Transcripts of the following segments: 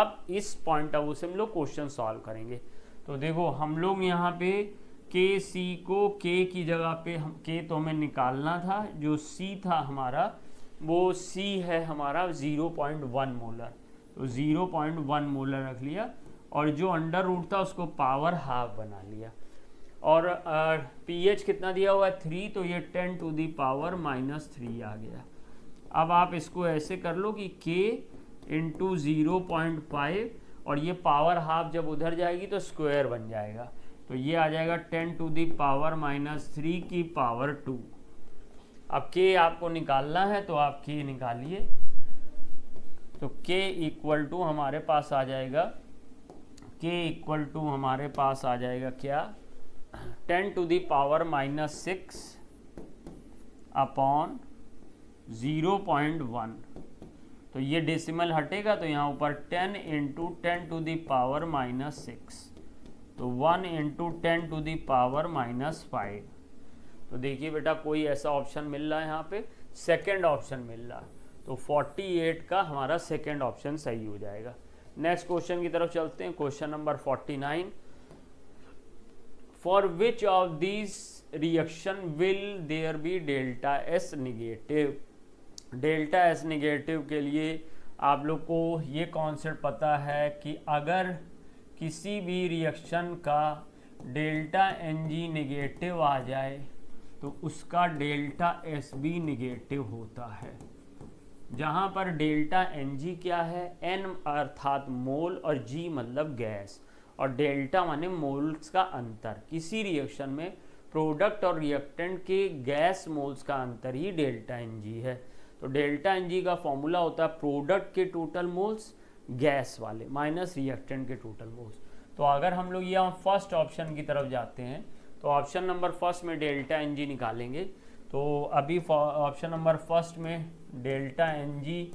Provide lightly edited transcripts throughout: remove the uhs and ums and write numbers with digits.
अब इस point of view से हम लोग क्वेश्चन सॉल्व करेंगे। तो देखो हम लोग यहाँ पे के सी को के की जगह पे हम के तो हमें निकालना था, जो सी था हमारा वो सी है हमारा 0.1 मोलर, तो 0.1 मोलर रख लिया और जो अंडर रूट था उसको पावर हाफ बना लिया। और पीएच कितना दिया हुआ है 3, तो ये 10 टू दी पावर -3 आ गया। अब आप इसको ऐसे कर लो कि k इंटू 0.5 और ये पावर हाफ जब उधर जाएगी तो स्क्वायर बन जाएगा, तो ये आ जाएगा 10 टू दी पावर -3 की पावर 2। अब k आपको निकालना है तो आप k निकालिए, तो k इक्वल टू हमारे पास आ जाएगा, k इक्वल टू हमारे पास आ जाएगा क्या 10 टू दी पावर -6 अपॉन 0.1। तो ये डेसिमल हटेगा तो यहाँ ऊपर 10 इंटू 10 टू दी पावर -6, तो 1 इंटू 10 टू दी पावर -5। तो देखिए बेटा कोई ऐसा ऑप्शन मिल रहा है यहाँ पे, सेकेंड ऑप्शन मिल रहा है, तो 48 का हमारा सेकेंड ऑप्शन सही हो जाएगा। नेक्स्ट क्वेश्चन की तरफ चलते हैं। Question number 49, for which of these reaction will there be delta S negative. Delta S negative के लिए आप लोग को ये कॉन्सेप्ट पता है कि अगर किसी भी रिएक्शन का डेल्टा एन जी निगेटिव आ जाए तो उसका डेल्टा एस भी निगेटिव होता है। जहाँ पर डेल्टा एन जी क्या है, एन अर्थात मोल और जी मतलब गैस, और डेल्टा माने मोल्स का अंतर। किसी रिएक्शन में प्रोडक्ट और रिएक्टेंट के गैस मोल्स का अंतर ही डेल्टा एन जी है। तो डेल्टा एन जी का फॉर्मूला होता है प्रोडक्ट के टोटल मोल्स गैस वाले माइनस रिएक्टेंट के टोटल मोल्स। तो अगर हम लोग यहाँ फर्स्ट ऑप्शन की तरफ जाते हैं तो ऑप्शन नंबर फर्स्ट में डेल्टा एन जी निकालेंगे। तो अभी ऑप्शन नंबर फर्स्ट में डेल्टा एन जी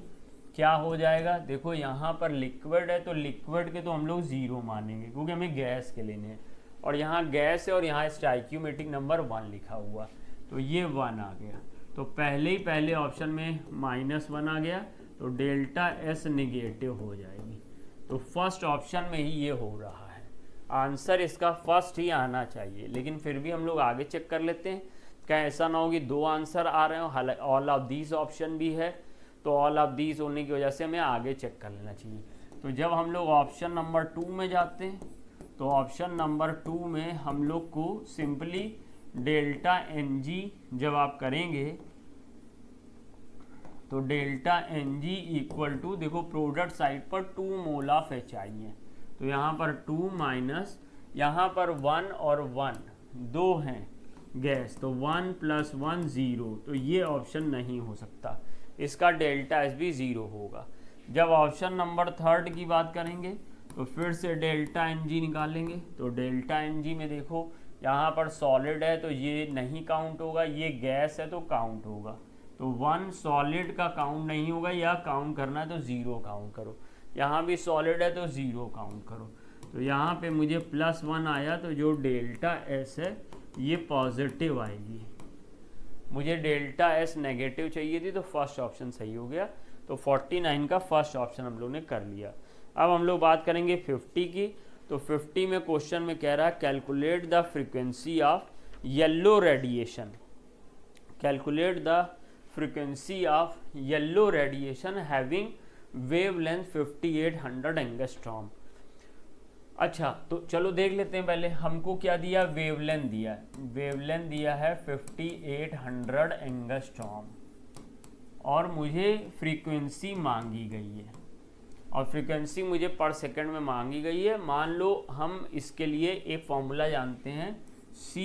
क्या हो जाएगा, देखो यहाँ पर लिक्विड है तो लिक्विड के तो हम लोग 0 मानेंगे क्योंकि हमें गैस के लेने हैं, और यहाँ गैस है और यहाँ स्टोइकियोमेट्रिक नंबर 1 लिखा हुआ, तो ये 1 आ गया। तो पहले ऑप्शन में -1 आ गया, तो डेल्टा एस निगेटिव हो जाएगी। तो फर्स्ट ऑप्शन में ही ये हो रहा है, आंसर इसका फर्स्ट ही आना चाहिए। लेकिन फिर भी हम लोग आगे चेक कर लेते हैं, क्या ऐसा ना हो कि 2 आंसर आ रहे हो, ऑल ऑफ दीज ऑप्शन भी है, तो ऑल ऑफ दीज होने की वजह से हमें आगे चेक कर लेना चाहिए। तो जब हम लोग ऑप्शन नंबर 2 में जाते हैं तो ऑप्शन नंबर 2 में हम लोग को सिंपली डेल्टा एन जी जब आप करेंगे तो delta N G equal to, देखो प्रोडक्ट साइड पर 2 मोल ऑफ एच आई है, तो यहाँ पर 2 माइनस यहाँ पर 1 और 1 2 हैं गैस, तो 1 + 1 0, तो ये ऑप्शन नहीं हो सकता, इसका डेल्टा एस भी 0 होगा। जब ऑप्शन नंबर 3 की बात करेंगे तो फिर से डेल्टा एन जी निकालेंगे। तो डेल्टा एन जी में देखो यहाँ पर सॉलिड है तो ये नहीं काउंट होगा, ये गैस है तो काउंट होगा, तो 1 सॉलिड का काउंट नहीं होगा, या काउंट करना है तो 0 काउंट करो। यहाँ भी सॉलिड है तो 0 काउंट करो। तो यहाँ पे मुझे +1 आया, तो जो डेल्टा एस है ये पॉजिटिव आएगी। मुझे डेल्टा एस नेगेटिव चाहिए थी तो फर्स्ट ऑप्शन सही हो गया। तो 49 का फर्स्ट ऑप्शन हम लोग ने कर लिया। अब हम लोग बात करेंगे 50 की। तो 50 में क्वेश्चन में कह रहा है calculate the frequency of yellow radiation. Calculate the frequency of yellow radiation having wavelength 5800 angstrom. अच्छा, तो चलो देख लेते हैं पहले हमको क्या दिया, वेवलेंथ दिया है। वेवलेंथ दिया है 5800 एंगस्ट्रॉम और मुझे फ्रीक्वेंसी मांगी गई है, और फ्रीक्वेंसी मुझे पर सेकंड में मांगी गई है। मान लो हम इसके लिए एक फॉर्मूला जानते हैं, C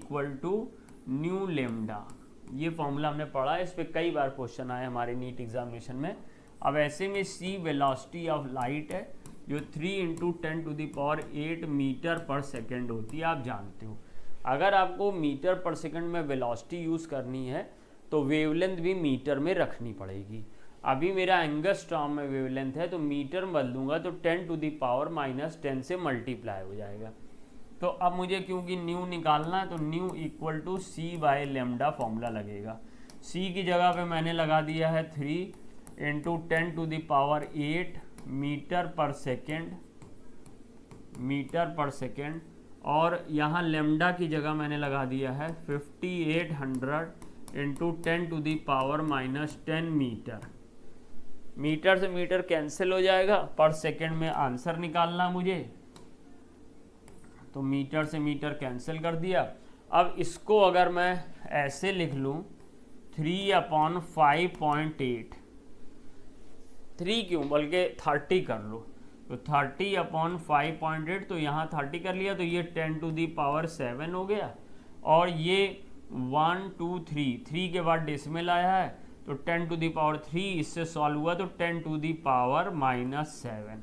= न्यू लेमडा। ये फॉर्मूला हमने पढ़ा है, इस पर कई बार क्वेश्चन आए हमारे नीट एग्जामिनेशन में। अब ऐसे में C वेलोसिटी ऑफ लाइट है जो 3 × 10⁸ मीटर पर सेकेंड होती है, आप जानते हो। अगर आपको मीटर पर सेकेंड में वेलोसिटी यूज़ करनी है तो वेवलेंथ भी मीटर में रखनी पड़ेगी। अभी मेरा एंगस्ट्रॉम में वेवलेंथ है तो मीटर में बदल दूंगा तो 10⁻⁻10 से मल्टीप्लाई हो जाएगा। तो अब मुझे क्योंकि न्यू निकालना है तो न्यू = C/λ फॉर्मूला लगेगा। C की जगह पे मैंने लगा दिया है 3 × 10⁸ मीटर पर सेकेंड, और यहाँ लेमडा की जगह मैंने लगा दिया है 5800 × 10⁻⁻10 मीटर। मीटर से मीटर कैंसिल हो जाएगा, पर सेकेंड में आंसर निकालना मुझे, तो मीटर से मीटर कैंसिल कर दिया। अब इसको अगर मैं ऐसे लिख लूँ 3/5.8, 3 क्यों बल्कि 30 कर लो, तो 30/5.8, तो यहाँ 30 कर लिया तो ये 10⁻7 हो गया, और ये 1 2 3 के बाद डेसिमल आया है तो 10⁻3 इससे सॉल्व हुआ तो 10⁻⁻7।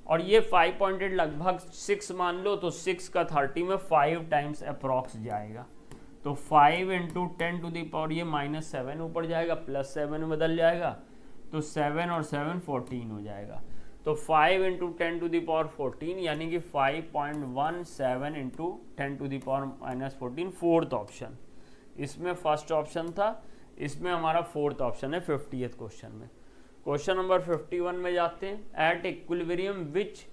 और ये 5 पॉइंटेड लगभग 6 मान लो, तो 6 का 30 में 5 टाइम्स अप्रॉक्स जाएगा, तो 5 इंटू 10 टू द पावर ये -7 ऊपर जाएगा, +7 में बदल जाएगा, तो 7 और 7 14 हो जाएगा। तो 5 इंटू 10 टू द पावर 14 यानी कि 5.17 into 10 to the power -14, fourth option. इसमें फर्स्ट ऑप्शन था, इसमें हमारा फोर्थ ऑप्शन है 50th क्वेश्चन में। क्वेश्चन नंबर 51 में जाते हैं। Eight equilibrium which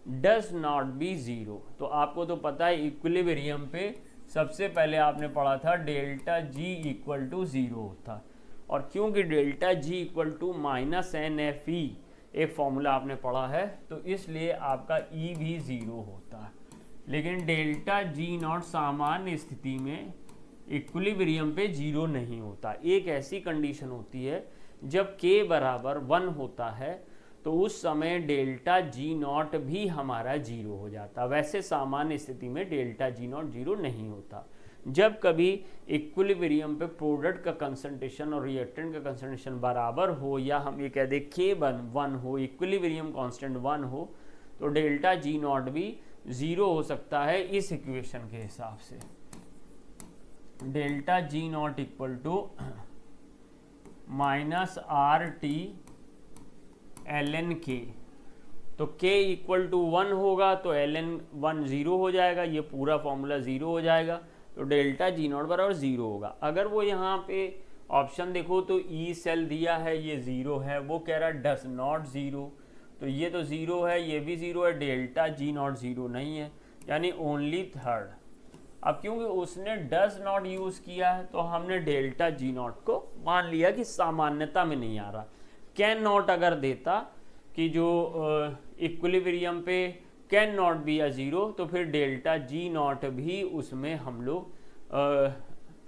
does not B zero. तो आपको तो पता है इक्विलिब्रियम पे सबसे पहले आपने पढ़ा था delta G equal to zero होता, और क्योंकि delta G equal to -NFE एक फॉर्मूला आपने पढ़ा है, तो इसलिए आपका ई भी ज़ीरो होता है। लेकिन डेल्टा जी नॉट सामान्य स्थिति में इक्विलिब्रियम पे जीरो नहीं होता। एक ऐसी कंडीशन होती है जब k बराबर 1 होता है, तो उस समय डेल्टा जी नॉट भी हमारा जीरो हो जाता। वैसे सामान्य स्थिति में डेल्टा जी नॉट जीरो नहीं होता। जब कभी इक्विलिब्रियम पे प्रोडक्ट का कंसंट्रेशन और रिएक्टेंट का कंसंट्रेशन बराबर हो, या हम ये कह दें k 1 हो, इक्विलिब्रियम कांस्टेंट 1 हो, तो डेल्टा जी नॉट भी ज़ीरो हो सकता है। इस इक्वेशन के हिसाब से delta G naught equal to -RT ln k, तो k इक्वल टू 1 होगा तो ln 1 ज़ीरो हो जाएगा, ये पूरा फॉर्मूला ज़ीरो हो जाएगा, तो डेल्टा जी नॉट बराबर ज़ीरो होगा। अगर वो यहाँ पे ऑप्शन देखो तो ई सेल दिया है, ये ज़ीरो है, वो कह रहा है डज नॉट ज़ीरो, तो ये तो ज़ीरो है, ये भी ज़ीरो है, डेल्टा जी नॉट ज़ीरो नहीं है, यानी ओनली थर्ड। अब क्योंकि उसने डज नॉट यूज़ किया है, तो हमने डेल्टा जी नॉट को मान लिया कि सामान्यता में नहीं आ रहा। कैन नॉट अगर देता कि जो इक्विलिब्रियम पे can not be a zero, तो फिर डेल्टा जी नॉट भी उसमें हम लोग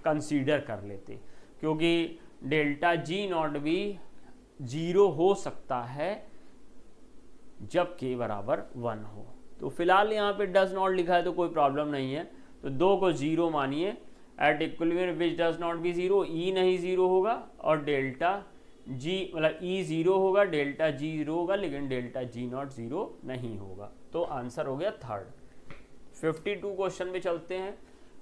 कंसीडर कर लेते, क्योंकि डेल्टा जी नॉट भी ज़ीरो हो सकता है जब k बराबर 1 हो। तो फिलहाल यहाँ पे डज नॉट लिखा है तो कोई प्रॉब्लम नहीं है, तो 2 को ज़ीरो मानिए। At equilibrium which does not be zero, E नहीं ज़ीरो होगा और डेल्टा जी मतलब ई ज़ीरो होगा, डेल्टा जी ज़ीरो होगा, लेकिन डेल्टा जी नॉट ज़ीरो नहीं होगा। तो आंसर हो गया थर्ड। 52 क्वेश्चन में चलते हैं।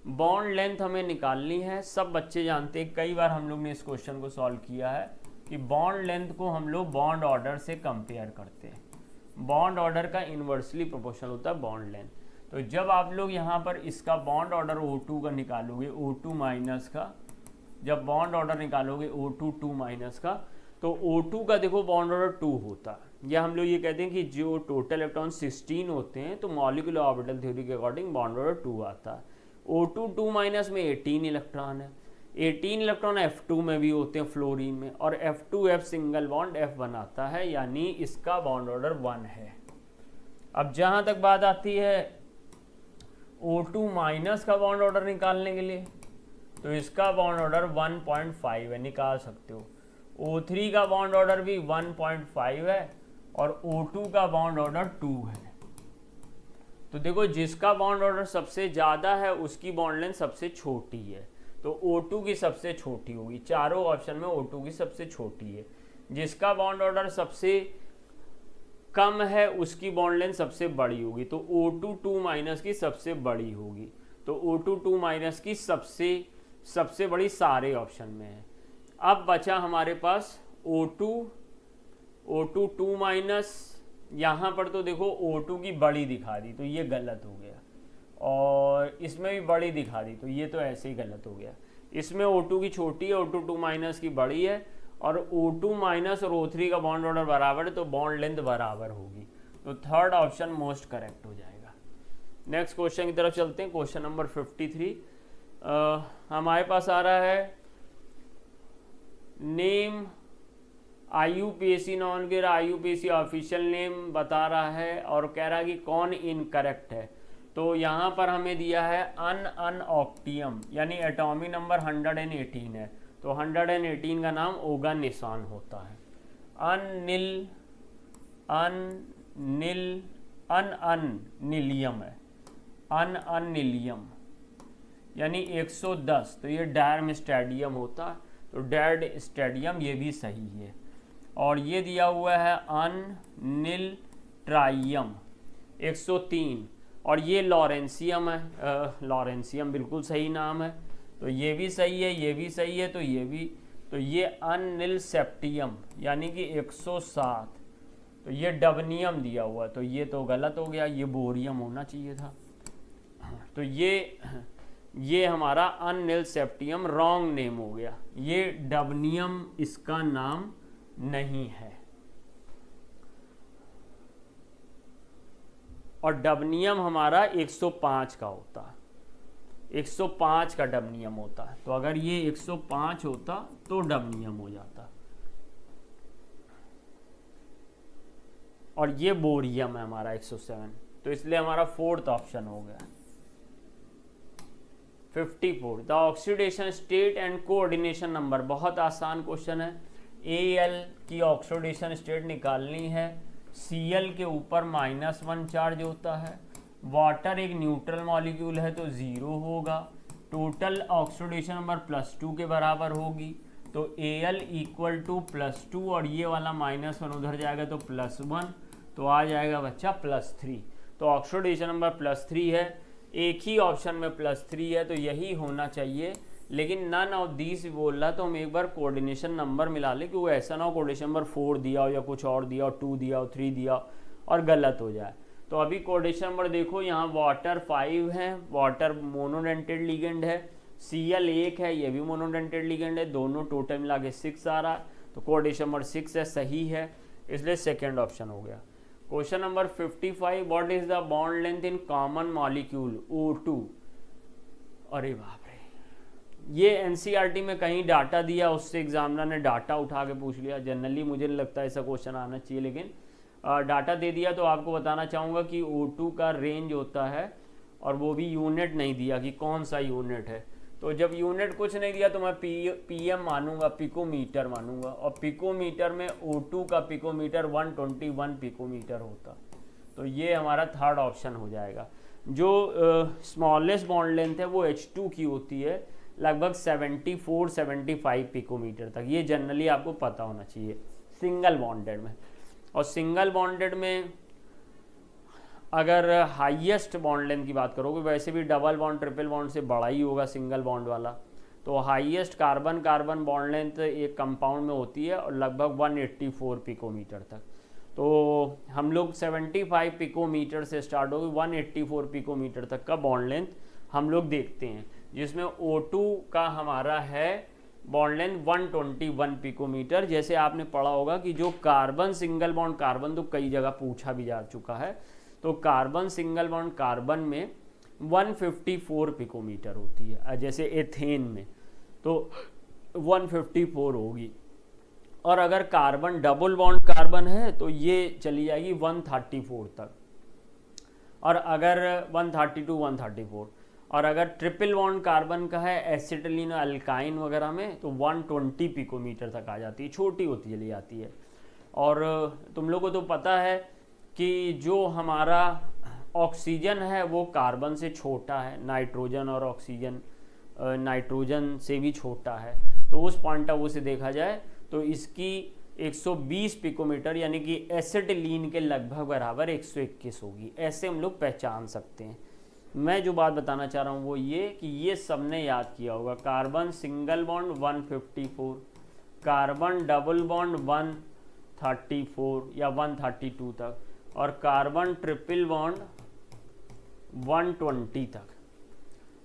बॉन्ड लेंथ हमें निकालनी है। सब बच्चे जानते हैं, कई बार हम लोग ने इस क्वेश्चन को सॉल्व किया है कि बॉन्ड लेंथ को हम लोग बॉन्ड ऑर्डर से कंपेयर करते हैं। बॉन्ड ऑर्डर का इन्वर्सली प्रोपोर्शनल होता है बॉन्ड लेंथ। तो जब आप लोग यहाँ पर इसका बॉन्ड ऑर्डर O2 का निकालोगे, O2 माइनस का, जब बॉन्ड ऑर्डर निकालोगे O2 2 माइनस का, तो O2 का देखो बॉन्ड ऑर्डर 2 होता है। या हम लोग ये कहते हैं कि जो टोटल इलेक्ट्रॉन 16 होते हैं, तो मॉलिक्यूलर ऑर्बिटल थ्योरी के अकॉर्डिंग बॉन्ड ऑर्डर 2 आता है। O2 2 माइनस में 18 इलेक्ट्रॉन है, 18 इलेक्ट्रॉन F2 में भी होते हैं फ्लोरीन में, और F2F सिंगल बॉन्ड F बनाता है, यानी इसका बॉन्ड ऑर्डर 1 है। अब जहाँ तक बात आती है O2 माइनस का बॉन्ड ऑर्डर निकालने के लिए, तो इसका बॉन्ड ऑर्डर 1.5 है, निकाल सकते हो। O3 का बॉन्ड ऑर्डर भी 1.5 है और O2 का बॉन्ड ऑर्डर 2 है। तो देखो जिसका बॉन्ड ऑर्डर सबसे ज़्यादा है उसकी बॉन्ड लेंथ सबसे छोटी है, तो O2 की सबसे छोटी होगी। चारों ऑप्शन में O2 की सबसे छोटी है। जिसका बॉन्ड ऑर्डर सबसे कम है उसकी बॉन्ड लेंथ सबसे बड़ी होगी, तो O2 2 माइनस की सबसे बड़ी होगी। तो O2 2 माइनस की सबसे बड़ी सारे ऑप्शन में है। अब बचा हमारे पास O2 2 माइनस, यहाँ पर तो देखो O2 की बड़ी दिखा दी, तो ये गलत हो गया, और इसमें भी बड़ी दिखा दी, तो ये तो ऐसे ही गलत हो गया। इसमें O2 की छोटी है, O2 2 माइनस की बड़ी है, और O2 माइनस और O3 का बॉन्ड ऑर्डर बराबर है, तो बॉन्ड लेंथ बराबर होगी। तो थर्ड ऑप्शन मोस्ट करेक्ट हो जाएगा। नेक्स्ट क्वेश्चन की तरफ चलते हैं। क्वेश्चन नंबर 53 हमारे पास आ रहा है नेम IUPAC नॉन के IUPAC ऑफिशियल नेम बता रहा है और कह रहा है कि कौन इनकरेक्ट है। तो यहाँ पर हमें दिया है अनऑक्टियम, यानी एटॉमिक नंबर 118 है, तो 118 का नाम ओगानिसॉन होता है। अननिलियम है, अननिलियम यानी 110, तो ये डैर्म स्टेडियम होता है, तो डैड स्टेडियम ये भी सही है। और ये दिया हुआ है ट्राइयम 103, और ये लॉरेंसियम है, लॉरेंसियम बिल्कुल सही नाम है, तो ये भी सही है, ये भी सही है, तो ये भी, तो ये अनिलसेप्टियम यानी कि 107, तो ये डबनियम दिया हुआ है, तो ये तो गलत हो गया, ये बोरियम होना चाहिए था। तो ये हमारा अनिलसेप्टियम रॉन्ग नेम हो गया, ये डबनियम इसका नाम नहीं है। और डबनियम हमारा 105 का होता है, 105 का डबनियम होता है, तो अगर ये 105 होता तो डबनियम हो जाता, और ये बोरियम है हमारा 107, तो इसलिए हमारा फोर्थ ऑप्शन हो गया। 54 the oxidation state and coordination number, बहुत आसान क्वेश्चन है। Al की ऑक्सीडेशन स्टेट निकालनी है, Cl के ऊपर -1 चार्ज होता है, वाटर एक न्यूट्रल मॉलिक्यूल है तो 0 होगा, टोटल ऑक्सीडेशन नंबर +2 के बराबर होगी, तो Al इक्वल टू +2 और ये वाला -1 उधर जाएगा तो +1, तो आ जाएगा बच्चा +3, तो ऑक्सीडेशन नंबर +3 है, एक ही ऑप्शन में +3 है, तो यही होना चाहिए। लेकिन नन ऑफ दीज बोल रहा, तो हम एक बार कोऑर्डिनेशन नंबर मिला लें कि वो ऐसा ना हो कोऑर्डिनेशन नंबर 4 दिया हो या कुछ और दिया हो, 2 दिया हो, 3 दिया हो और गलत हो जाए। तो अभी कोऑर्डिनेशन नंबर देखो, यहाँ वाटर 5 है, वाटर मोनोडेंटेड लिगेंड है, Cl 1 है, ये भी मोनोडेंटेड लिगेंड है, दोनों टोटल मिला के 6 आ रहा है, तो कोऑर्डिनेशन नंबर 6 है, सही है, इसलिए सेकेंड ऑप्शन हो गया। Question number 55 what is the bond length in common molecule O2। अरे बाप रे, ये एनसीईआरटी में कहीं डाटा दिया, उससे एग्जामिनर ने डाटा उठा के पूछ लिया। जनरली मुझे नहीं लगता ऐसा क्वेश्चन आना चाहिए, लेकिन डाटा दे दिया तो आपको बताना चाहूँगा कि O2 का रेंज होता है, और वो भी यूनिट नहीं दिया कि कौन सा यूनिट है। तो जब यूनिट कुछ नहीं दिया तो मैं पीएम मानूंगा, पिकोमीटर मानूंगा, और पिकोमीटर में O2 का पिकोमीटर 121 पिकोमीटर होता, तो ये हमारा थर्ड ऑप्शन हो जाएगा। जो स्मॉलेस्ट बॉन्ड लेंथ है वो H2 की होती है, लगभग 74-75 पिकोमीटर तक, ये जनरली आपको पता होना चाहिए सिंगल बॉन्डेड में। और सिंगल बॉन्डेड में अगर हाईएस्ट बॉन्ड लेंथ की बात करोगे, वैसे भी डबल बॉन्ड ट्रिपल बॉन्ड से बड़ा ही होगा सिंगल बॉन्ड वाला, तो highest carbon carbon bond length एक कंपाउंड में होती है और लगभग 184 पिकोमीटर तक। तो हम लोग 75 पिकोमीटर से स्टार्ट होगी 184 पिकोमीटर तक का बॉन्ड लेंथ हम लोग देखते हैं, जिसमें O2 का हमारा है बॉन्ड लेंथ 121 पिकोमीटर। जैसे आपने पढ़ा होगा कि जो कार्बन सिंगल बॉन्ड कार्बन, तो कई जगह पूछा भी जा चुका है, तो कार्बन सिंगल बॉन्ड कार्बन में 154 पिकोमीटर होती है, जैसे एथेन में तो 154 होगी। और अगर कार्बन डबल बॉन्ड कार्बन है तो ये चली जाएगी 134 तक, और अगर 132-134, और अगर ट्रिपल बॉन्ड कार्बन का है एसिटिलीन अल्काइन वगैरह में तो 120 पिकोमीटर तक आ जाती है, छोटी होती चली जाती है। और तुम लोगों को तो पता है कि जो हमारा ऑक्सीजन है वो कार्बन से छोटा है, नाइट्रोजन और ऑक्सीजन नाइट्रोजन से भी छोटा है, तो उस पॉइंट ऑफ व्यू से देखा जाए तो इसकी 120 पिकोमीटर यानी कि एसिटिलीन के लगभग बराबर 121 होगी, ऐसे हम लोग पहचान सकते हैं। मैं जो बात बताना चाह रहा हूँ वो ये कि ये सबने याद किया होगा, carbon single bond 154, carbon double bond 134 या 132 तक, और कार्बन ट्रिपल बॉन्ड 120 तक।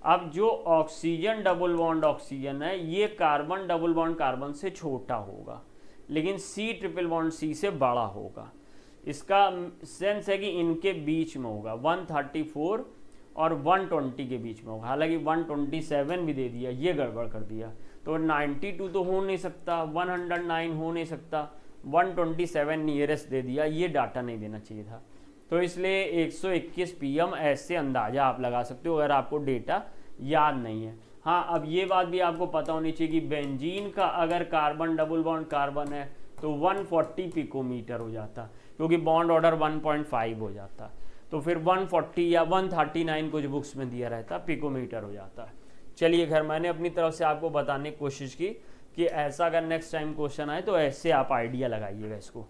अब जो ऑक्सीजन डबल बॉन्ड ऑक्सीजन है ये कार्बन डबल बॉन्ड कार्बन से छोटा होगा, लेकिन C ट्रिपल बॉन्ड C से बड़ा होगा। इसका सेंस है कि इनके बीच में होगा, 134 और 120 के बीच में होगा। हालांकि 127 भी दे दिया, ये गड़बड़ कर दिया, तो 92 तो हो नहीं सकता, 109 हो नहीं सकता, 127 नियरेस्ट दे दिया, ये डाटा नहीं देना चाहिए था। तो इसलिए 121 PM ऐसे अंदाज़ा आप लगा सकते हो अगर आपको डेटा याद नहीं है। हाँ, अब ये बात भी आपको पता होनी चाहिए कि बेंजीन का अगर कार्बन डबल बॉन्ड कार्बन है तो 140 पिकोमीटर हो जाता, क्योंकि बॉन्ड ऑर्डर 1.5 हो जाता, तो फिर 140 या 139 कुछ बुक्स में दिया रहता पिकोमीटर हो जाता है। चलिए खैर, मैंने अपनी तरफ से आपको बताने की कोशिश की कि ऐसा अगर नेक्स्ट टाइम क्वेश्चन आए तो ऐसे आप आइडिया लगाइएगा इसको।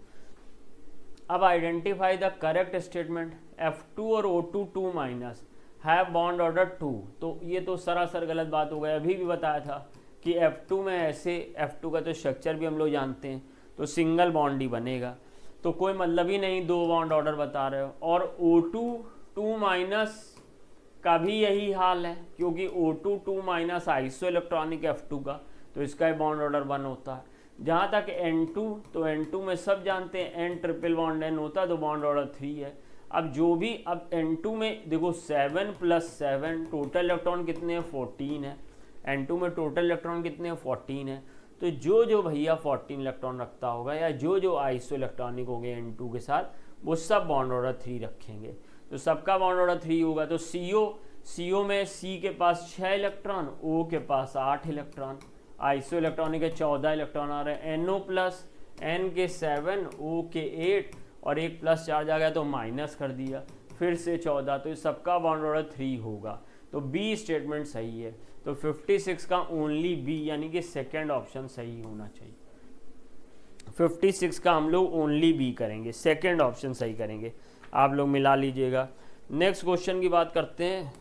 अब identify the correct statement. F2 और O2 2 minus have bond order 2, तो ये तो सरासर गलत बात हो गई। अभी भी बताया था कि F2 में ऐसे, F2 का तो स्ट्रक्चर भी हम लोग जानते हैं, तो सिंगल बॉन्ड ही बनेगा, तो कोई मतलब ही नहीं 2 बॉन्ड ऑर्डर बता रहे हो। और O2 2 माइनस का भी यही हाल है, क्योंकि O2 2 minus iso electronic F2 का, तो इसका बॉन्ड ऑर्डर 1 होता है। जहाँ तक N2, तो N2 में सब जानते हैं N ट्रिपल बॉन्ड N होता है, तो बॉन्ड ऑर्डर 3 है। अब जो भी, अब N2 में देखो 7 + 7 टोटल इलेक्ट्रॉन कितने हैं, 14 है। N2 में टोटल इलेक्ट्रॉन कितने हैं, 14 है। तो जो जो भैया 14 इलेक्ट्रॉन रखता होगा, या जो जो आइसो इलेक्ट्रॉनिक होंगे N2 के साथ, वो सब बॉन्ड ऑर्डर 3 रखेंगे, तो सबका बॉन्ड ऑर्डर 3 होगा। तो CO में C के पास 6 इलेक्ट्रॉन, O के पास 8 इलेक्ट्रॉन, आइसो इलेक्ट्रॉनिक के 14 इलेक्ट्रॉन आ रहे हैं। NO प्लस N के 7, O के 8, और एक प्लस चार्ज आ गया तो माइनस कर दिया, फिर से 14, तो इस सबका बॉन्ड ऑर्डर 3 होगा। तो बी स्टेटमेंट सही है। तो 56 का ओनली बी, यानी कि सेकेंड ऑप्शन सही होना चाहिए। 56 का हम लोग ओनली बी करेंगे, सेकेंड ऑप्शन सही करेंगे। आप लोग मिला लीजिएगा। नेक्स्ट क्वेश्चन की बात करते हैं।